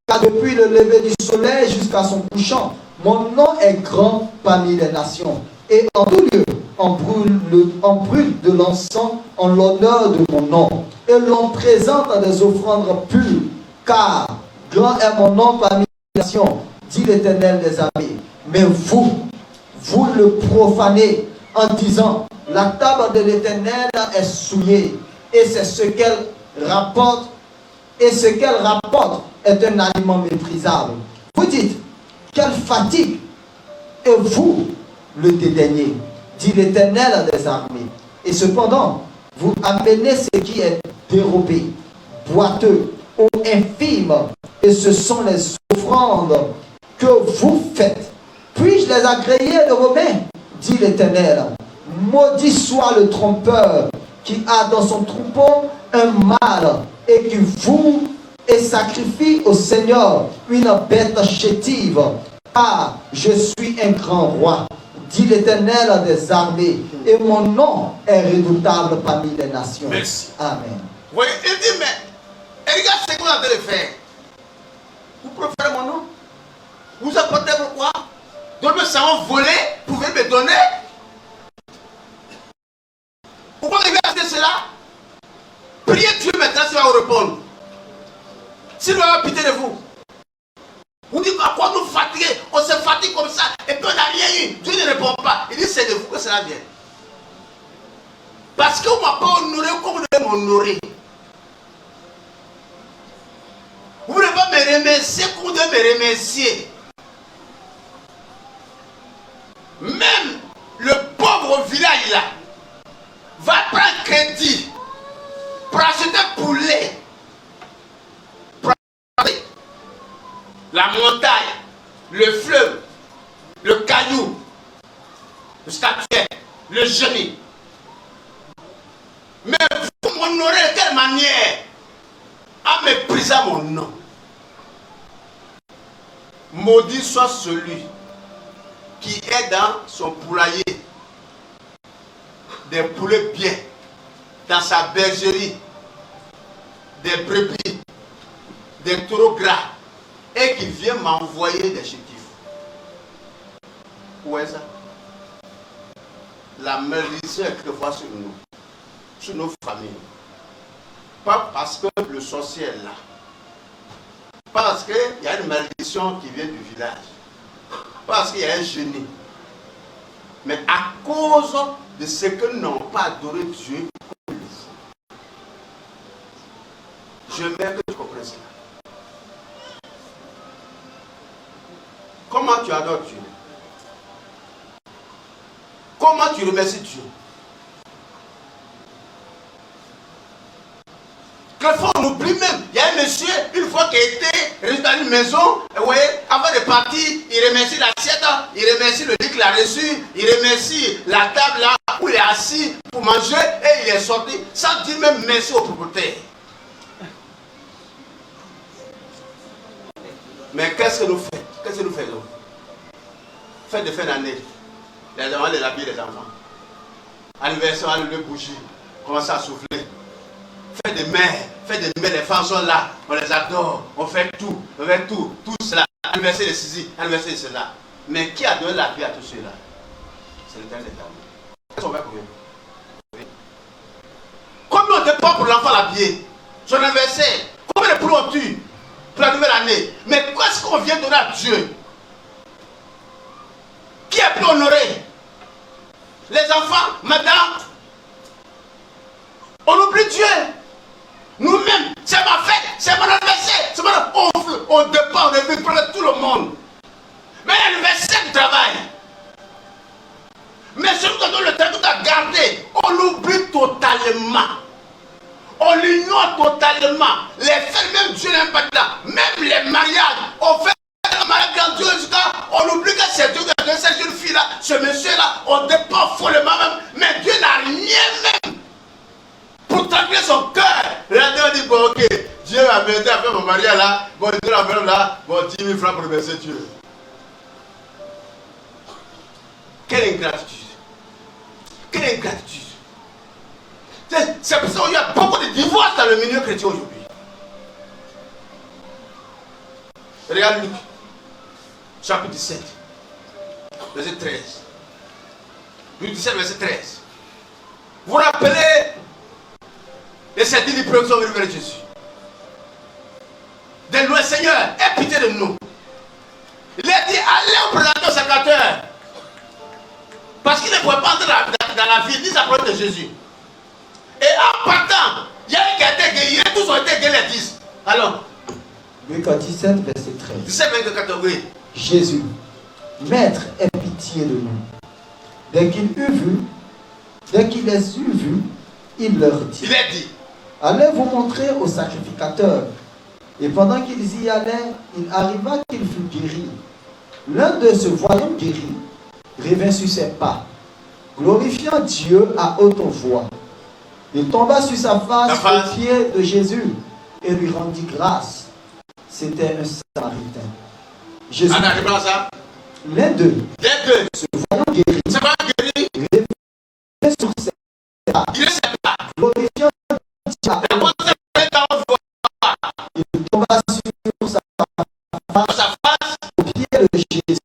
car depuis le lever du soleil jusqu'à son couchant, mon nom est grand parmi les nations, et en tout lieu on brûle de l'encens en l'honneur de mon nom, et l'on présente des offrandes pures, car grand est mon nom parmi les nations, dit l'Éternel des armées. Mais vous le profanez en disant, la table de l'Éternel est souillée, et c'est ce qu'elle rapporte, est un aliment méprisable. Vous dites, quelle fatigue, et vous le dédaignez, dit l'Éternel des armées. Et cependant, vous amenez ce qui est dérobé, boiteux ou infime, et ce sont les offrandes que vous faites. Puis-je les agréer de vos mains, dit l'Éternel. Maudit soit le trompeur qui a dans son troupeau un mâle et et sacrifie au Seigneur une bête chétive, car je suis un grand roi, dit l'Éternel des armées, et mon nom est redoutable parmi les nations. Merci. Amen. Oui, il dit, mais regarde ce que vous avez fait. Vous préférez mon nom? Vous apportez pourquoi? Donc me savons voler, vous pouvez me donner? Pourquoi il a fait cela? Priez Dieu maintenant, s'il va vous répondre. S'il va avoir pitié de vous. Vous dites à quoi nous fatiguer? On se fatigue comme ça et puis on n'a rien eu. Dieu ne répond pas. Il dit c'est de vous que cela vient. Parce que vous ne m'avez pas honoré comme vous devez m'honorer. Vous ne devez pas me remercier comme vous devez me remercier. Même le pauvre village là va prendre crédit pour acheter poulet, pour acheter la montagne, le fleuve, le caillou, le statuaire, le génie. Mais vous m'honorez de quelle manière? En méprisant mon nom. Maudit soit celui qui est dans son poulailler des poulets bien, dans sa bergerie, des brebis, des taureaux gras, et qui vient m'envoyer des chétifs. Où est ça? La malédiction est quelquefois sur nous, sur nos familles. Pas parce que le sorcier est là, pas parce qu'il y a une malédiction qui vient du village, pas parce qu'il y a un génie, mais à cause de ce que n'ont pas adoré Dieu comme il faut. Je veux que tu comprennes cela. Comment tu adores Dieu? Comment tu remercies Dieu? Quelquefois on oublie même. Il y a un monsieur, une fois qu'il était dans une maison, vous voyez, avant de partir, il remercie l'assiette, il remercie le lit qu'il a reçu, il remercie la table là où il est assis pour manger et il est sorti sans dire même merci au propriétaire. Mais qu'est-ce que nous faisons? Qu'est-ce que nous faisons? Fête de fin d'année. Les enfants, les habits des enfants. Anniversaire, on allume les bougies. Commence à souffler. Fête de mère, les femmes sont là. On les adore. On fait tout. Tout cela. Anniversaire de ceci, anniversaire de cela. Mais qui a donné la vie à tout cela? C'est l'Éternel des armées. Qu'est-ce qu'on va combien? Combien on dépend pour l'enfant l'habiller? Son anniversaire. Combien de poules on tue pour la nouvelle année? Mais qu'est-ce qu'on vient donner à Dieu? Qui est plus honoré? Les enfants, madame, on oublie Dieu. Nous-mêmes, c'est ma fête, c'est mon anniversaire, c'est on dépend, on veut prendre tout le monde. Mais l'anniversaire du travail. Mais celui qui donne le temps à garder, on l'oublie totalement. On l'ignore totalement. Les fêtes, même Dieu n'aime pas ça. Même les mariages, on fait un mariage grandiose, on oublie que c'est Dieu qui a donné cette jeune fille-là, ce monsieur-là, on dépend follement même. Mais Dieu n'a rien même pour tranquilliser son cœur. Regardez, on dit, bon, ok, Dieu m'a aidé à faire mon mariage là, bon, Dieu l'a fait là, bon, 10 000 francs pour remercier Dieu. Quelle ingratitude. Quelle ingratitude. C'est pour ça qu'il y a beaucoup de divorces dans le milieu chrétien aujourd'hui. Regarde Luc, chapitre 17, verset 13. Luc 17, verset 13. Vous vous rappelez les 7 000 qui sont venus vers Jésus. De loin, Seigneur, aie pitié de nous. Il a dit, allez au prédateur sacrificateur. Parce qu'il ne pouvait pas entrer dans la ville, ni s'approcher de Jésus. Et en partant, il y a un qui a été guéri, tous ont été guéris les 10. Alors, Luc 17, verset 13. 17, 24, oui. Jésus, Maître, aie pitié de nous. Dès qu'il les eut vus, il leur dit. Il a dit. Allez vous montrer au sacrificateur. Et pendant qu'ils y allaient, il arriva qu'il fut guéri. L'un d'eux, se voyant guéri, revint sur ses pas, glorifiant Dieu à haute voix. Il tomba sur sa face aux pieds de Jésus et lui rendit grâce. C'était un Samaritain. Jésus, l'un d'eux, se voyant guéri, révélé sur ses pas, glorifiant Dieu, il tomba sur sa face au pied de Jésus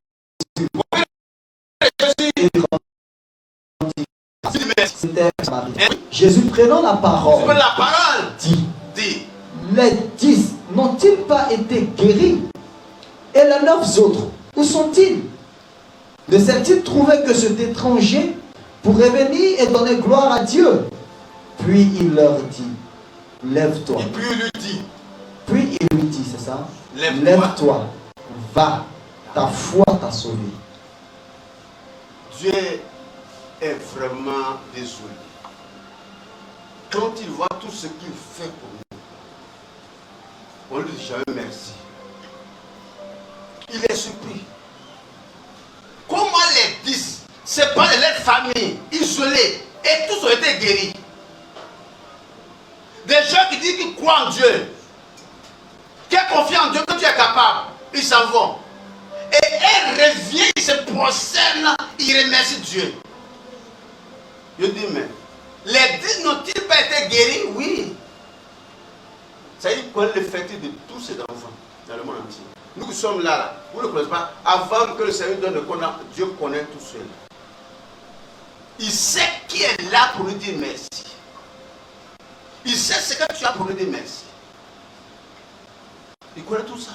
et lui rendit grâce. C'était un Samaritain. Jésus, prenant la parole, dit, les 10 n'ont-ils pas été guéris? Et les 9 autres, où sont-ils? Ne s'est-il trouvé que cet étranger pourrait venir et donner gloire à Dieu? Puis il leur dit, lève-toi. Et puis il lui dit, c'est ça? Lève-toi. Va, ta foi t'a sauvé. Dieu est vraiment désolé. Quand il voit tout ce qu'il fait pour nous, on lui dit jamais merci. Il est surpris. Comment les 10, c'est pas de leur famille, isolés, et tous ont été guéris. Des gens qui disent qu'ils croient en Dieu, qui ont confiance en Dieu, que tu es capable, ils s'en vont. Et elle revient, ils se prosternent, ils remercient Dieu. Je dis, mais les 10 n'ont-ils pas été guéris? Oui. Ça y est, qu'on le fait de tous ces enfants dans le monde entier. Nous qui sommes là, vous ne connaissez pas, avant que le Seigneur donne le connaître, Dieu connaît tout seul. Il sait qui est là pour lui dire merci. Il sait ce que tu as pour lui dire merci. Il connaît tout ça.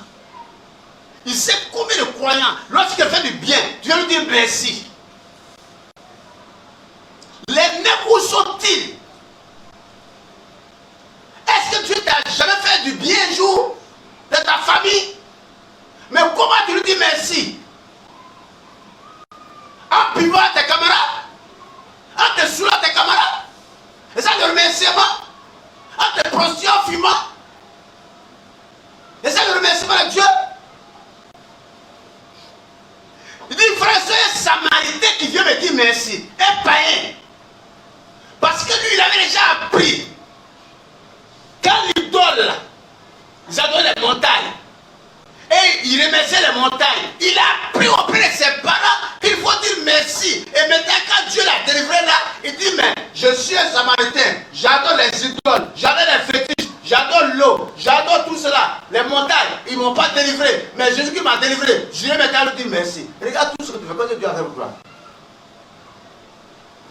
Il sait combien de croyants, lorsqu'il fait du bien, tu vas lui dire merci. Les 9, où sont-ils? Est-ce que Dieu t'a jamais fait du bien un jour de ta famille? Mais comment tu lui dis merci? En buvant à tes camarades, en te saoulant à tes camarades, et ça le remerciement, en te prostituant en fumant, et ça le remerciement de Dieu. Il dit, frère, c'est un Samaritain qui vient me dire merci, un païen. Parce que lui, il avait déjà appris. Quand l'idole, ils adoraient les montagnes, et il remerciait les montagnes, il a appris auprès de ses parents qu'il faut dire merci. Et maintenant, quand Dieu l'a délivré là, il dit, mais je suis un Samaritain, j'adore les idoles, j'adore les fétiches, j'adore l'eau, j'adore tout cela. Les montagnes, ils ne m'ont pas délivré, mais Jésus qui m'a délivré, je vais maintenant lui dire merci. Regarde tout ce que tu fais, quand Dieu a fait pour toi.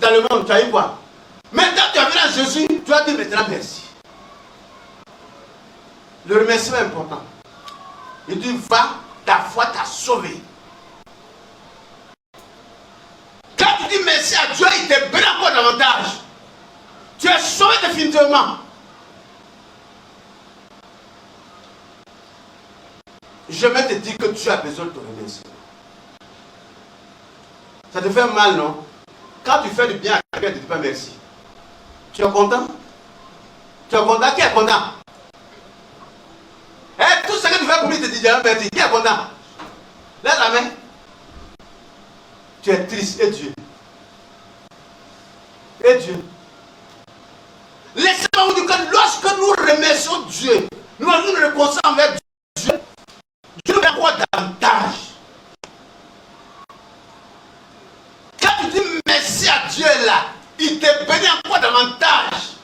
Dans le monde, tu as eu quoi? Maintenant, tu as vu à Jésus, tu vas dire maintenant merci. Le remerciement est important. Il dit, va, ta foi t'a sauvé. Quand tu dis merci à Dieu, il te bénit encore davantage. Tu es sauvé définitivement. Je vais te dire que tu as besoin de te remercier. Ça te fait mal, non? Quand tu fais du bien à quelqu'un, tu ne dis pas merci. Tu es content? Tu es content? Qui est content? Et tout ce que tu fais pour lui, te dit merci. Qui est content? Lève la main. Tu es triste. Et Dieu? Et Dieu? Laissez-moi vous dire que lorsque nous remercions Dieu, nous nous réconcilions avec Dieu, Dieu nous accorde davantage. Quand tu dis merci à Dieu là, il te bénit encore davantage.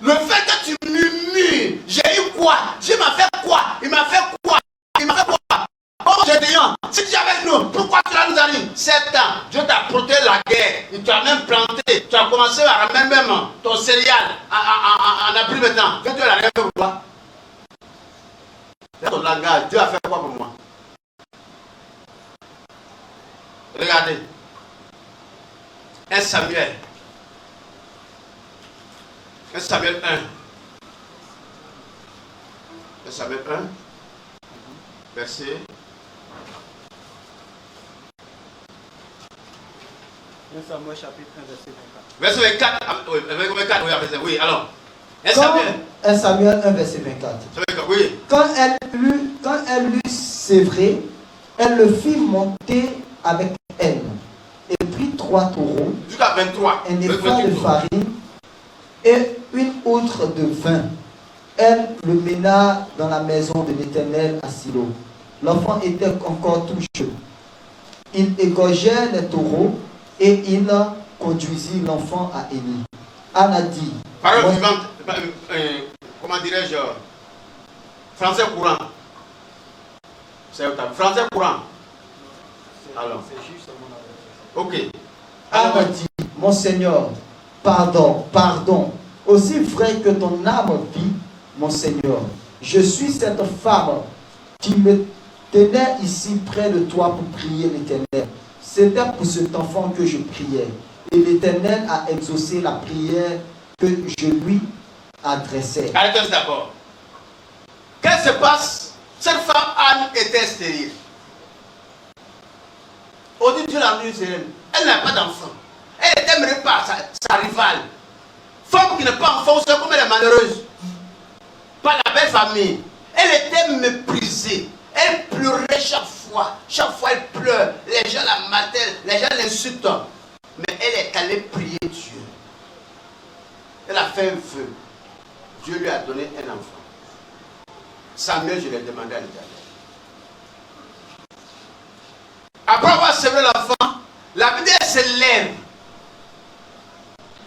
Le fait que tu murmures, j'ai eu quoi? Dieu m'a fait quoi? Il m'a fait quoi? Il m'a fait quoi? Oh Gédéon, si tu es avec nous, pourquoi cela nous arrive? 7 ans, Dieu t'a protégé la guerre, il t'a même planté, tu as commencé à ramener même ton céréal en appris maintenant. Dieu l'a rien fait pour toi. Dans ton langage, Dieu a fait quoi pour moi? Regardez. 1 Samuel. 1 Samuel 1. 1 Samuel 1. Verset. 1 Samuel chapitre 1, verset 24. Verset 24. Oui, oui, alors. 1 Samuel 1, verset 24. Oui. Quand elle l'eut sévré, elle le fit monter avec elle et prit 3 taureaux, Jusqu'à 23. un épha de farine et une outre de vin. Elle le mena dans la maison de l'Éternel à Silo. L'enfant était encore tout jeune. Il égorgeait les taureaux et il conduisit l'enfant à Élie. Anna dit... Parole vivante, comment dirais-je, français courant. C'est français courant. Alors, ok. Anna dit, mon Seigneur, pardon. Aussi vrai que ton âme vit, mon Seigneur, je suis cette femme qui me tenait ici près de toi pour prier l'Éternel. C'était pour cet enfant que je priais. Et l'Éternel a exaucé la prière que je lui adressais. Arrêtez d'abord. Qu'est-ce qui se passe? Cette femme Anne était stérile. On dit Dieu l'a rendue stérile. Elle n'a pas d'enfant. Elle était menée par sa rivale. Femme qui n'a pas d'enfant, c'est comme elle est malheureuse. Par la belle famille. Elle était méprisée. Elle pleurait chaque fois. Chaque fois elle pleure. Les gens la martèlent. Les gens l'insultent. Mais elle est allée prier Dieu. Elle a fait un feu. Dieu lui a donné un enfant. Samuel, je l'ai demandé à l'Éternel. Après avoir semé l'enfant, la Bible se lève.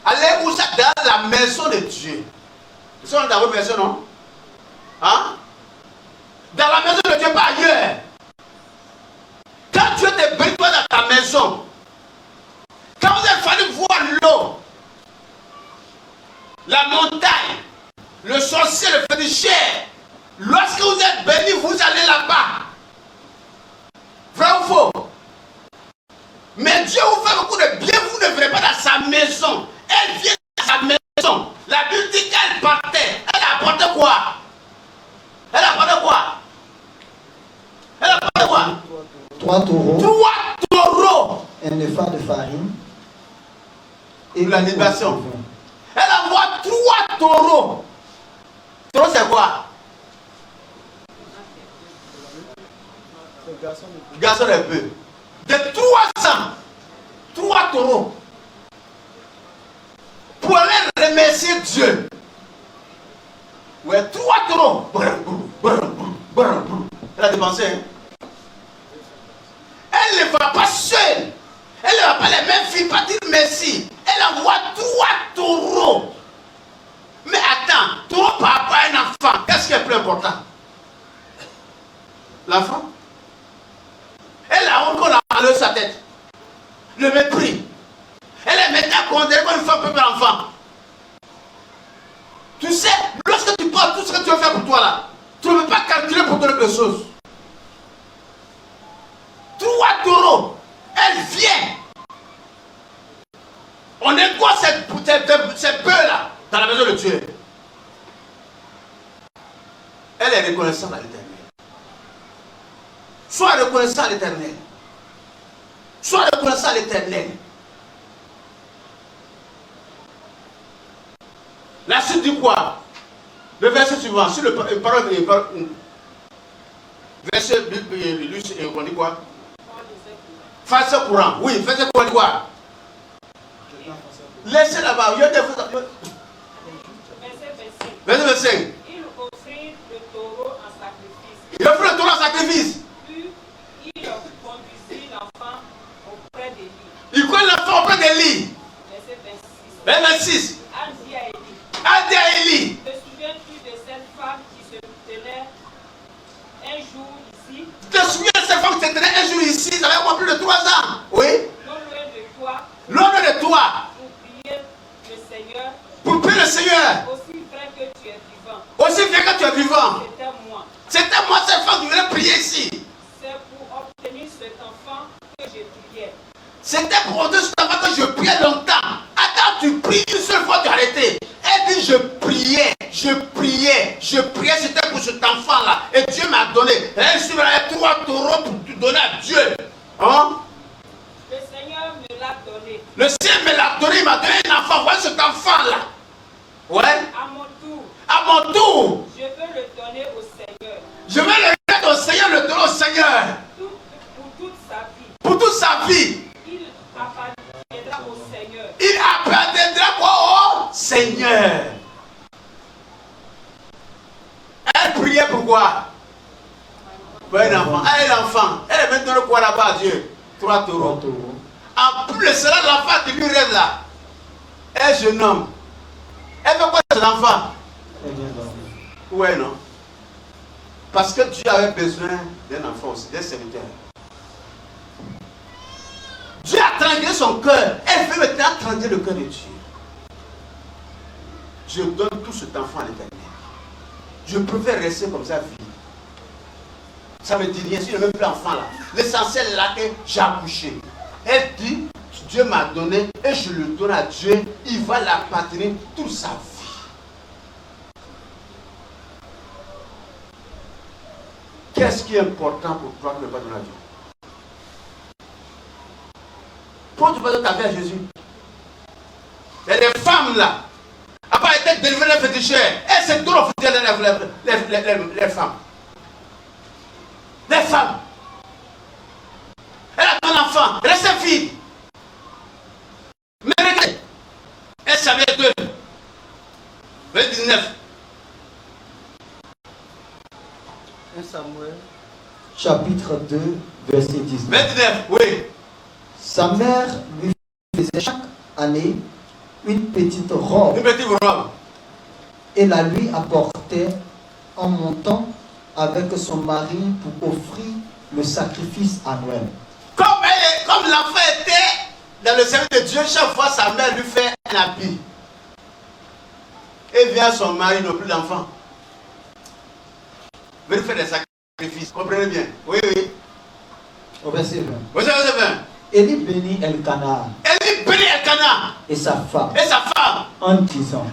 Allez où ça? Dans la maison de Dieu. Vous êtes dans votre maison, non? Hein? Dans la maison de Dieu, pas ailleurs. Quand Dieu te bénit toi dans ta maison, quand vous avez fallu voir l'eau, la montagne, le sorcier, le féticheur, lorsque vous êtes béni, vous allez là-bas. Vrai ou faux? Mais Dieu vous fait beaucoup de bien, vous ne verrez pas dans sa maison. Elle vient dans sa maison. La Bible dit qu'elle partait. Elle apporte quoi? Elle apporte quoi? Elle apporte quoi? 3 taureaux. 3 taureaux. Un épha de farine. Et la libation. Elle envoie 3 taureaux. Taureau c'est quoi? Garçon de peu. De 300. 3 taureaux. Pour aller remercier Dieu. Ouais, 3 taureaux. Elle a dépensé. Hein? Elle ne va pas seule. Elle ne va pas les mêmes filles pas dire merci. Elle envoie 3 taureaux. Mais attends, taureau par rapport à un enfant, qu'est-ce qui est plus important? L'enfant? Elle a encore enlevé sa tête. Le mépris. Elle est maintenant condamnée comme une femme peu l'enfant. Tu sais, lorsque tu parles tout ce que tu veux faire pour toi là, tu ne peux pas calculer pour toi quelque chose. 3 taureaux. Elle vient. On est quoi cette peur là dans la maison de Dieu? Elle est reconnaissante à l'Éternel. Sois reconnaissant à l'Éternel. Sois reconnaissant à l'Éternel. La suite dit quoi? Le verset suivant, sur le parole verset, on dit quoi? Face courant. Oui, face courant, quoi? Laissez là-bas. Verset 25. Il offrit le taureau en sacrifice. Il offrit le taureau en sacrifice. Puis il conduisit l'enfant auprès d'Élie. Il conduit l'enfant auprès d'Élie. Verset 26. Verset 26. Anne dit à Élie. Anne dit à Élie. Te souviens-tu de cette femme qui se tenait un jour ici? Tu te souviens de cette femme qui se tenait un jour ici? Ça fait moins plus de 3 ans. Oui. Non loin de toi. Loin de toi. Pour prier le Seigneur. Pour prier le Seigneur. Aussi vrai que tu es vivant. Aussi vrai que tu es vivant. C'était moi. C'était moi cette femme qui venait prier ici. C'est pour obtenir cet enfant que je priais. C'était pour obtenir cet enfant que je priais longtemps. Attends, tu pries une seule fois, tu as arrêté. Elle dit je priais. C'était pour cet enfant-là. Et Dieu m'a donné. Elle suivra 3 taureaux pour te donner à Dieu. Hein? Le Seigneur me l'a donné. Le Seigneur me l'a donné. Il m'a donné un enfant. Voilà cet enfant-là. Ouais. À mon tour. Je veux le donner au Seigneur. Je vais le donner au Seigneur, le donner au Seigneur. Pour toute sa vie. Il appartiendra au Seigneur. Il appartiendra quoi au Seigneur? Seigneur. Elle priait pourquoi? Pour un enfant. Elle est l'enfant. Elle est maintenant quoi là-bas à Dieu? 3 taureaux. En plus de cela, l'enfant qui lui reste là. Un jeune homme. Elle veut quoi cet enfant? Ouais, non? Parce que Dieu avait besoin d'un enfant aussi, d'un serviteur. Dieu a tranquillé son cœur. Elle veut maintenant tranquiller le cœur de Dieu. Je donne tout cet enfant à l'Éternel. Je préfère rester comme ça, vie. Ça me dit rien, si je ne veux plus l'enfant là. L'essentiel là que j'ai accouché. Elle dit, Dieu m'a donné et je le donne à Dieu. Il va l'appartenir toute sa vie. Qu'est-ce qui est important pour toi que ne pas donner à Dieu? Pourquoi tu peux donner ta vie à Jésus? Il y a des femmes là, après être délivrées d'un féticheur, elles se donnent au féticheur les femmes. Les femmes. Elle a un enfant, elle est sa fille. Mais regardez, elle savait 2. Verset 19. 1 Samuel. Chapitre 2, verset 19. 29, oui. Sa mère lui faisait chaque année une petite robe Une petite robe. et la lui apportait en montant avec son mari pour offrir le sacrifice annuel. Comme l'enfant était dans le service de Dieu, chaque fois sa mère lui fait un habit. Et vient son mari, non plus d'enfant. Veut lui faire des sacrifices. Comprenez bien? Oui, oui. Au verset 20. Verset 20. Élie bénit Elkana Elle bénit Elkana et sa femme en disant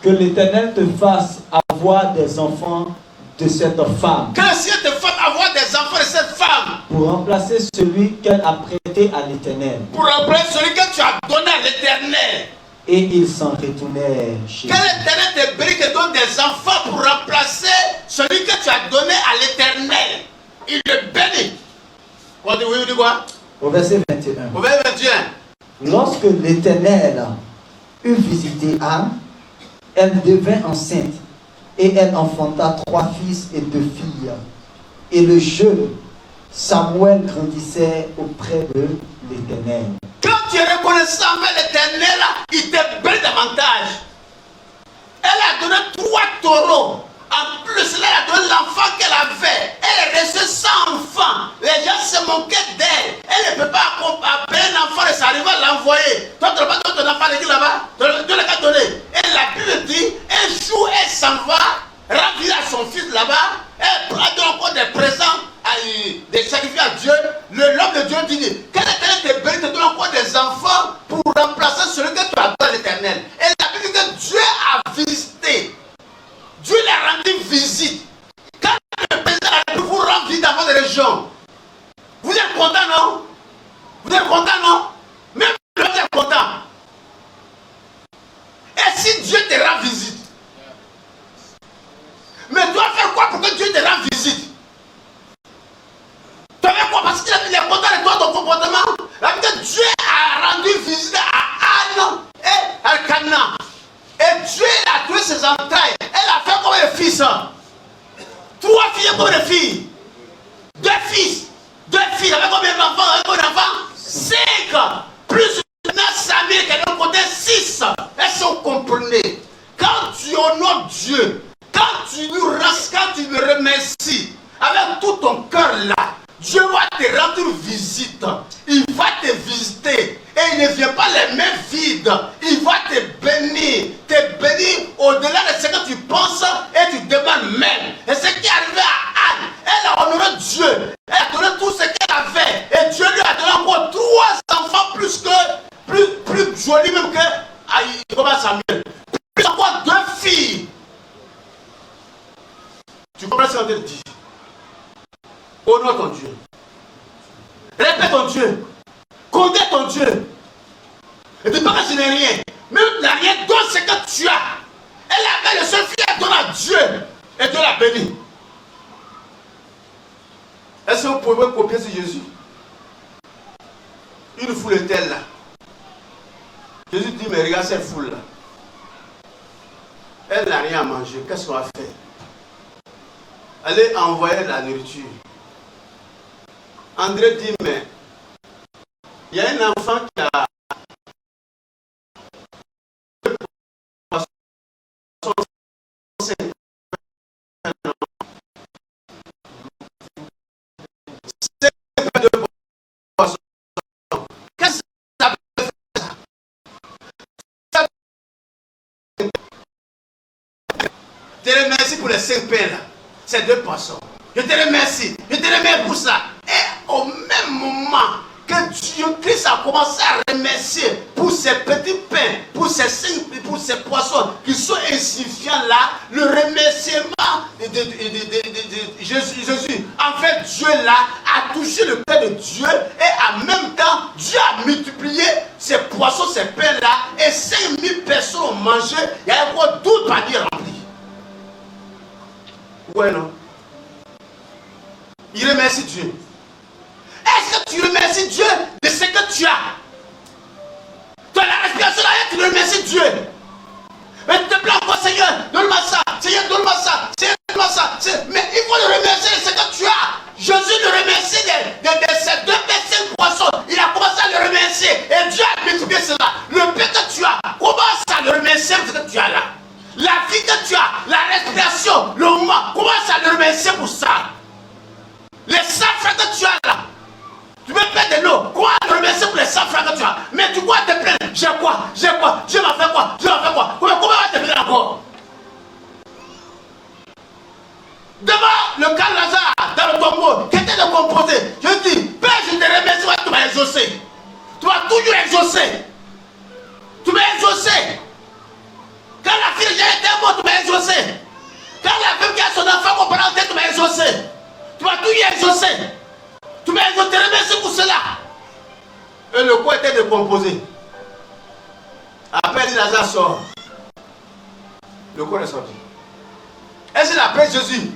que l'Éternel te fasse avoir des enfants de cette femme que le Seigneur te fasse avoir des enfants de cette femme pour remplacer celui qu'elle a prêté à l'Éternel. pour remplacer celui que tu as donné à l'Éternel. Et ils s'en retournèrent chez Que l'Éternel te bénisse, te donne des enfants pour remplacer celui que tu as donné à l'Éternel. Il le bénit. On dit oui, on dit quoi? Au verset 21. Au verset 21. Lorsque l'Éternel eut visité Anne, elle devint enceinte et elle enfanta 3 fils et 2 filles. Et le jeune Samuel grandissait auprès de l'Éternel. Quand tu es reconnaissant envers l'Éternel, il te bénit davantage. Elle a donné 3 taureaux. En plus, elle a donné l'enfant qu'elle avait. Elle est restée sans enfant. Les gens se moquaient d'elle. Elle ne peut pas appeler un enfant et s'arriver à l'envoyer. Toi, tu n'as pas ton enfant l'église là-bas. Tu l'as qu'à donner. Et la Bible dit, un jour, elle s'en va, ravir à son fils là-bas. Elle prend encore des présents, des sacrifices à Dieu. L'homme de Dieu dit, quel Éternel te bénit, te donne encore des enfants pour remplacer celui que tu as donné à l'Éternel. Et la Bible dit que Dieu a visité. Dieu l'a rendu visite. Quand le président a pu vous rendre visite dans votre région, vous êtes content, non? Vous êtes content, non? Même vous êtes content. Et si Dieu te rend visite, mais tu dois faire quoi pour que Dieu te rende visite? Tu vas faire quoi? Parce qu'il est content de toi, ton comportement. Parce que Dieu a rendu visite à Anne et à Elkana. Et Dieu a tué ses entrailles. Elle a fait comme un fils. 3 filles comme des filles. 2 fils. 2 filles. Avec combien d'enfants? 5. Plus maintenant Samuel qui est de l'autre côté 6. Elles sont comprenées. Quand tu honores Dieu, quand tu lui remercies avec tout ton cœur là, Dieu va te rendre visite. Il va te visiter. Et il ne vient pas les mains vides. Il va te bénir. Te bénir au-delà de ce que tu penses et tu demandes même. Et ce qui est arrivé à Anne, elle a honoré Dieu. Elle a donné tout ce qu'elle avait. Et Dieu lui a donné encore 3 enfants plus jolis même que Samuel. Plus encore 2 filles. Tu comprends ce qu'on te dit? Honore ton Dieu. Répète ton Dieu. Condamne ton Dieu. Et dis pas que je n'ai rien. Même n'a rien, donne ce que tu as. Elle avait le seul fils, elle donne à Dieu. Et Dieu l'a béni. Est-ce que vous pouvez copier sur Jésus? Une foule est telle là. Jésus dit, mais regarde cette foule là. Elle n'a rien à manger. Qu'est-ce qu'on va faire? Allez envoyer de la nourriture. André dit, mais il y a un enfant qui a Je te remercie pour les 5 pains là. Ces 2 poissons. Je te remercie. Je te remercie pour ça. Et au même moment que Dieu Christ a commencé à remercier pour ces petits pains, pour ces 5, pour ces poissons qui sont insignifiants là, le remerciement de Jésus. En fait, Dieu là a touché le cœur de Dieu et en même temps, Dieu a multiplié ces poissons, ces pains là et 5000 personnes ont mangé. Il y a encore 12 paniers remplis. Ouais, non? Il remercie Dieu. Est-ce que tu remercies Dieu de ce que tu as? Tu as la respiration là et tu remercies Dieu. Mais tu te plains encore, Seigneur, donne-moi ça. Seigneur, donne-moi ça. Seigneur, donne-moi ça. Mais il faut le remercier de ce que tu as. Jésus le remercie de ces 2 5 poissons. Il a commencé à le remercier. Et Dieu a multiplié cela. Le pain que tu as, commence à le remercier pour ce que tu as là. La vie que tu as, la respiration, le moment, commence à le remercier pour ça. Les 100 francs que tu as là, tu peux perdre de l'eau. Comment le remercier pour les 100 francs que tu as? Mais tu crois te plaindre. J'ai quoi? J'ai quoi? Dieu m'a fait quoi? Dieu m'a fait quoi? Comment va te plaindre encore? Devant le cas de Lazare, dans le tombeau, qui était décomposé, je dis, Père, je te remercie, tu m'as exaucé. Tu m'as toujours exaucé. Tu m'as exaucé. Quand la fille était morte, tu m'as exaucé. Quand la femme qui a son enfant comparé en tête, tu m'as exaucé. Tu m'as tout exaucé. Tu m'as exaucé, remercie pour cela. Et le corps était décomposé. Après, dit Lazare sort. Le corps est sorti. Est-ce qu'il appelle Jésus?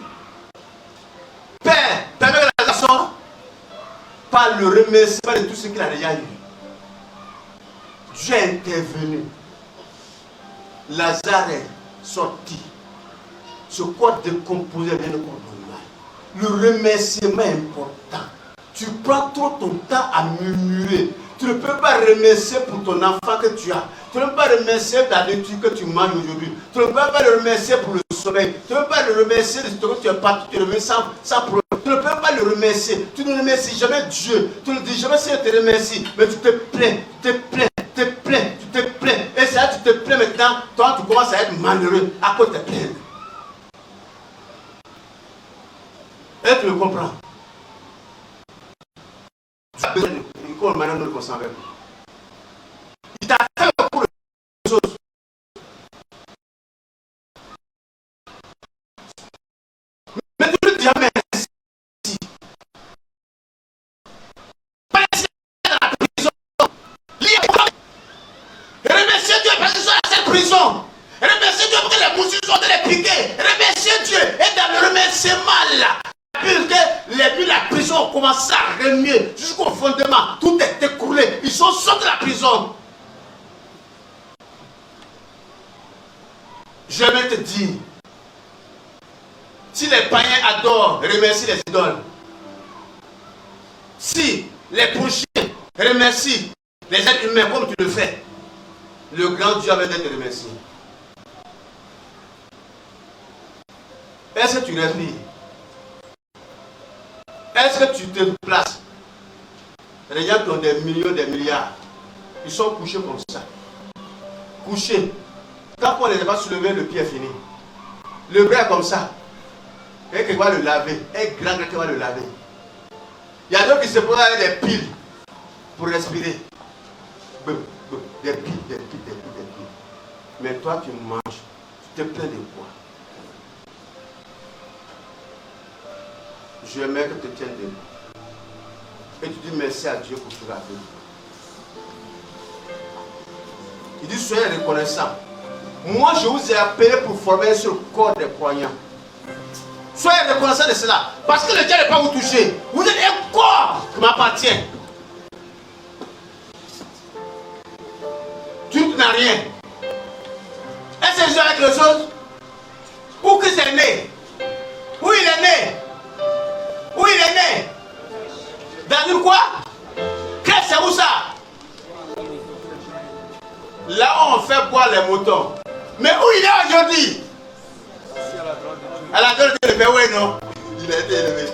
Père, permets que Lazare sorte. Par le remerciement de tout ce qu'il a déjà eu. Dieu est intervenu. Lazare est sorti. Ce corps décomposé vient de corps normal. Le remerciement est important. Tu prends trop ton temps à murmurer. Tu ne peux pas remercier pour ton enfant que tu as. Tu ne peux pas remercier ta nourriture que tu manges aujourd'hui. Tu ne peux pas le remercier pour le soleil. Tu ne peux pas le remercier de ce que tu es parti. Tu le remercies sans problème. Tu ne peux pas le remercier. Tu ne remercies jamais Dieu. Tu ne dis jamais Seigneur, je te remercie. Mais tu te plains, tu te plains, tu te plains, tu te plains. Et c'est là que tu te plains maintenant. Toi, tu commences à être malheureux à cause de te plaindre. Et tu le comprends. Tu as besoin de maintenant nous le consent avec lui. Il t'a fait beaucoup de choses. Mais tu ne dis jamais merci. Pas dans la prison. Remerciez Dieu parce qu'ils sont dans cette prison. Remerciez Dieu parce que les moustiques sont les piquer. Remerciez Dieu. Et dans le remerciement là, que les murs de la prison ont commencé à remuer jusqu'au fondement. Tout est écroulé. Ils sont sortis de la prison. Je vais te dire, si les païens adorent, remercient les idoles. Si les bouchers remercient les êtres humains comme tu le fais, le grand Dieu avait te remercier. Est-ce que tu respires? Est-ce que tu te places? Les gens qui ont des millions, des milliards, ils sont couchés comme ça. Couchés. Tant qu'on ne les a pas soulevés, le pied est fini. Le bras est comme ça. Et qui va le laver. Et grand qui va le laver. Il y a d'autres qui se posent avec des piles pour respirer. Des piles. Mais toi, tu manges. Tu te plains de quoi? Je mets que tu te tiennes debout. Et tu dis merci à Dieu pour ce qu'il a fait. Il dit soyez reconnaissants. Moi je vous ai appelé pour former sur le corps des croyants. Soyez reconnaissants de cela. Parce que le diable n'est pas vous toucher. Vous êtes un corps qui m'appartient. Tu n'as rien. Est-ce que je joue avec les choses? est né? Où il est né? Où il est né? Dans une quoi? Crèche, c'est où ça? Là où on fait boire les moutons. Mais où il est aujourd'hui? À la droite de Dieu. Oui, non. Il a été élevé.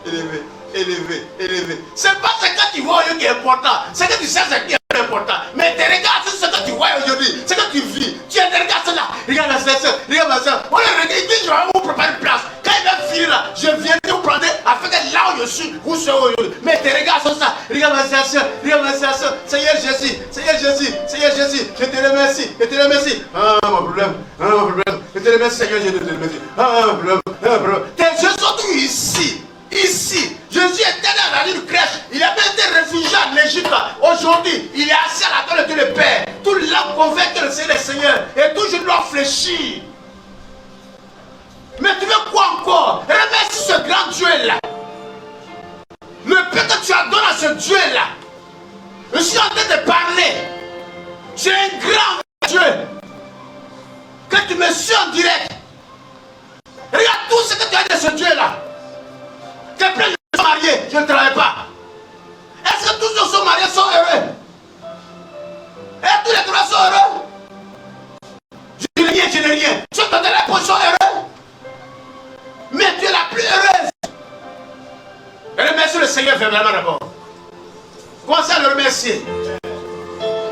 Élevé. Élevé, élevé. C'est pas ce que tu vois aujourd'hui qui est important. C'est que tu sais ce qui est important. Mais tes regards, c'est ce que tu vois aujourd'hui. C'est que tu vis. Tu as des regards là. Regarde ma soeur, regarde ma soeur. On les regarde, il dit je vais vous préparer une place. Quand il va finir là, je viendrai vous prendre afin que là où je suis, vous serez aujourd'hui. Mais tes regards sont ça. Regarde ma soeur, regarde ma soeur. Seigneur Jésus, Seigneur Jésus, Seigneur Jésus. Je te remercie, je te remercie. Ah, mon problème, ah, mon problème. Je te remercie, Seigneur Jésus, je te remercie. Ah, mon problème, ah, mon problème. Tes yeux sont tous ici. Ici, Jésus était dans la crèche. Il a même été réfugié en Égypte. Aujourd'hui, il est assis à la table de Dieu le Père. Tout l'homme convainc que c'est le Seigneur. Et tout je dois fléchir. Mais tu veux quoi encore? Remercie ce grand Dieu-là. Le peu que tu as donné à ce Dieu-là. Je suis en train de parler. C'est un grand Dieu. Que tu me suis en direct. Regarde tout ce que tu as de ce Dieu-là. Tu es plein de gens mariés, je ne travaille pas. Est-ce que tous ceux qui sont mariés sont heureux? Et tous les trois sont heureux? Je n'ai rien, je n'ai rien. Ceux qui ont de la position heureux. Mais tu es la plus heureuse. Remercie le Seigneur vraiment d'abord. Commencez à le remercier.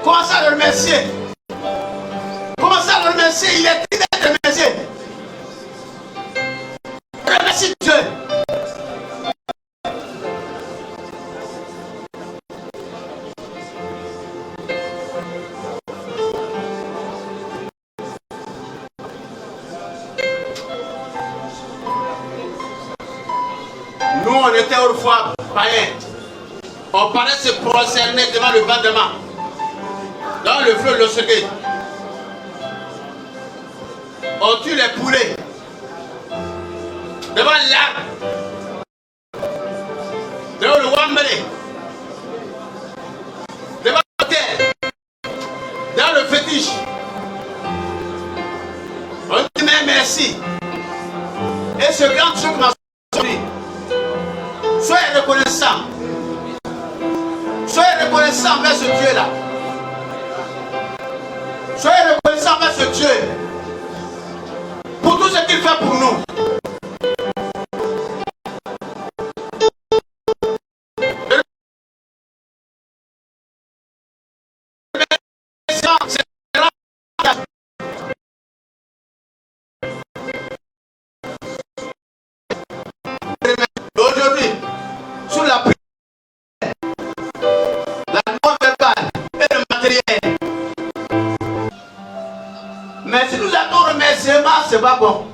Commencez à le remercier. Commencez à le remercier. Il est digne d'être remercié. Remercie Dieu. Nous, on était autrefois païens. On parlait se prosterner devant le bâtiment. Dans le fleuve, le secret. On tue les poulets. Devant l'arbre. Devant le wambelé. Devant la terre. Dans le fétiche. On dit mais merci. Et ce grand truc m'a sauvé. Soyez reconnaissants. Soyez reconnaissants envers ce Dieu-là. Soyez reconnaissants envers ce Dieu. Pour tout ce qu'il fait pour nous. Aujourd'hui, sous la prière, la non-verbale et le matériel. Mais si nous avons remerciement, c'est pas bon.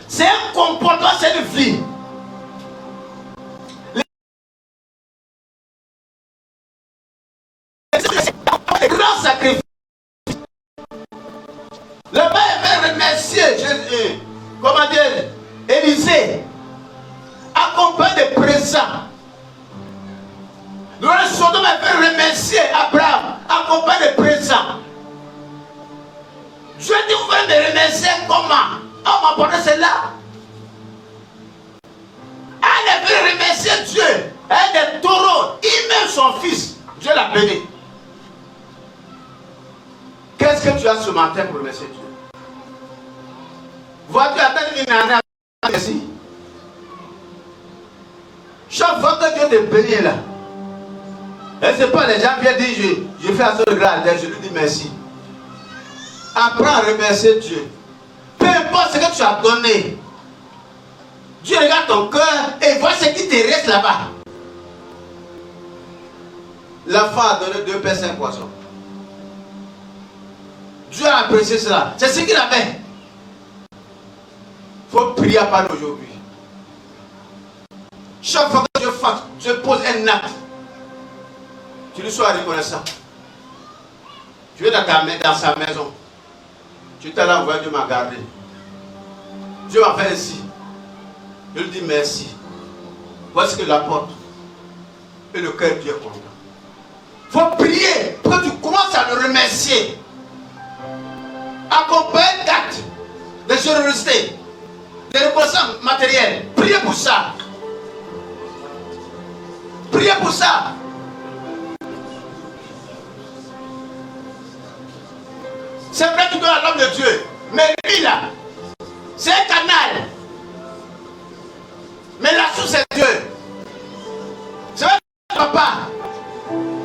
C'est un comportement, c'est une vie. Les grands sacrifices. Le Père avait remercié Jésus, comment dire, Élisée, accompagné de présents. Le Sodome avait remercié Abraham, accompagné de présents. Dieu dit, vous voulez me remercier comment? On m'a apporté cela. Elle avait remercié Dieu. Elle des taureaux, il met son fils. Dieu l'a béni. Qu'est-ce que tu as ce matin pour remercier Dieu? Vois-tu attendre une année ici? Chaque fois que Dieu te bénit là, et c'est pas les gens viennent dire je fais action de grâce, je lui dis merci. Apprends à remercier Dieu. Peu importe ce que tu as donné, Dieu regarde ton cœur et voit ce qui te reste là-bas. L'enfant a donné 2 pains 5 poissons. Dieu a apprécié cela. C'est ce qu'il avait. Il faut prier à part d'aujourd'hui. Chaque fois que Dieu pose un acte, tu lui sois reconnaissant. Tu es dans sa maison. Tu t'es là, envoyé, Dieu m'a gardé. Dieu m'a fait ainsi. Je lui dis merci. Voici ce que l'apporte. Et le cœur de Dieu est content. Il faut prier pour que tu commences à le remercier. Accompagne d'actes de générosité. de reconnaissance matérielle. Priez pour ça. Priez pour ça. C'est vrai que tu donnes à l'homme de Dieu. Mais lui là, c'est un canal. Mais la source c'est Dieu. C'est vrai que papa,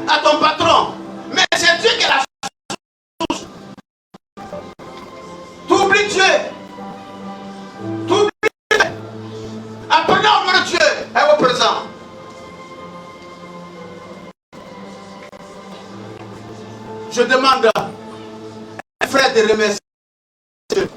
à ton patron. Mais c'est Dieu qui est la source. Tu oublies Dieu. Tu oublies Dieu. Apprenez au nom de Dieu. Et au présent. Je demande à un frère de remercier Dieu.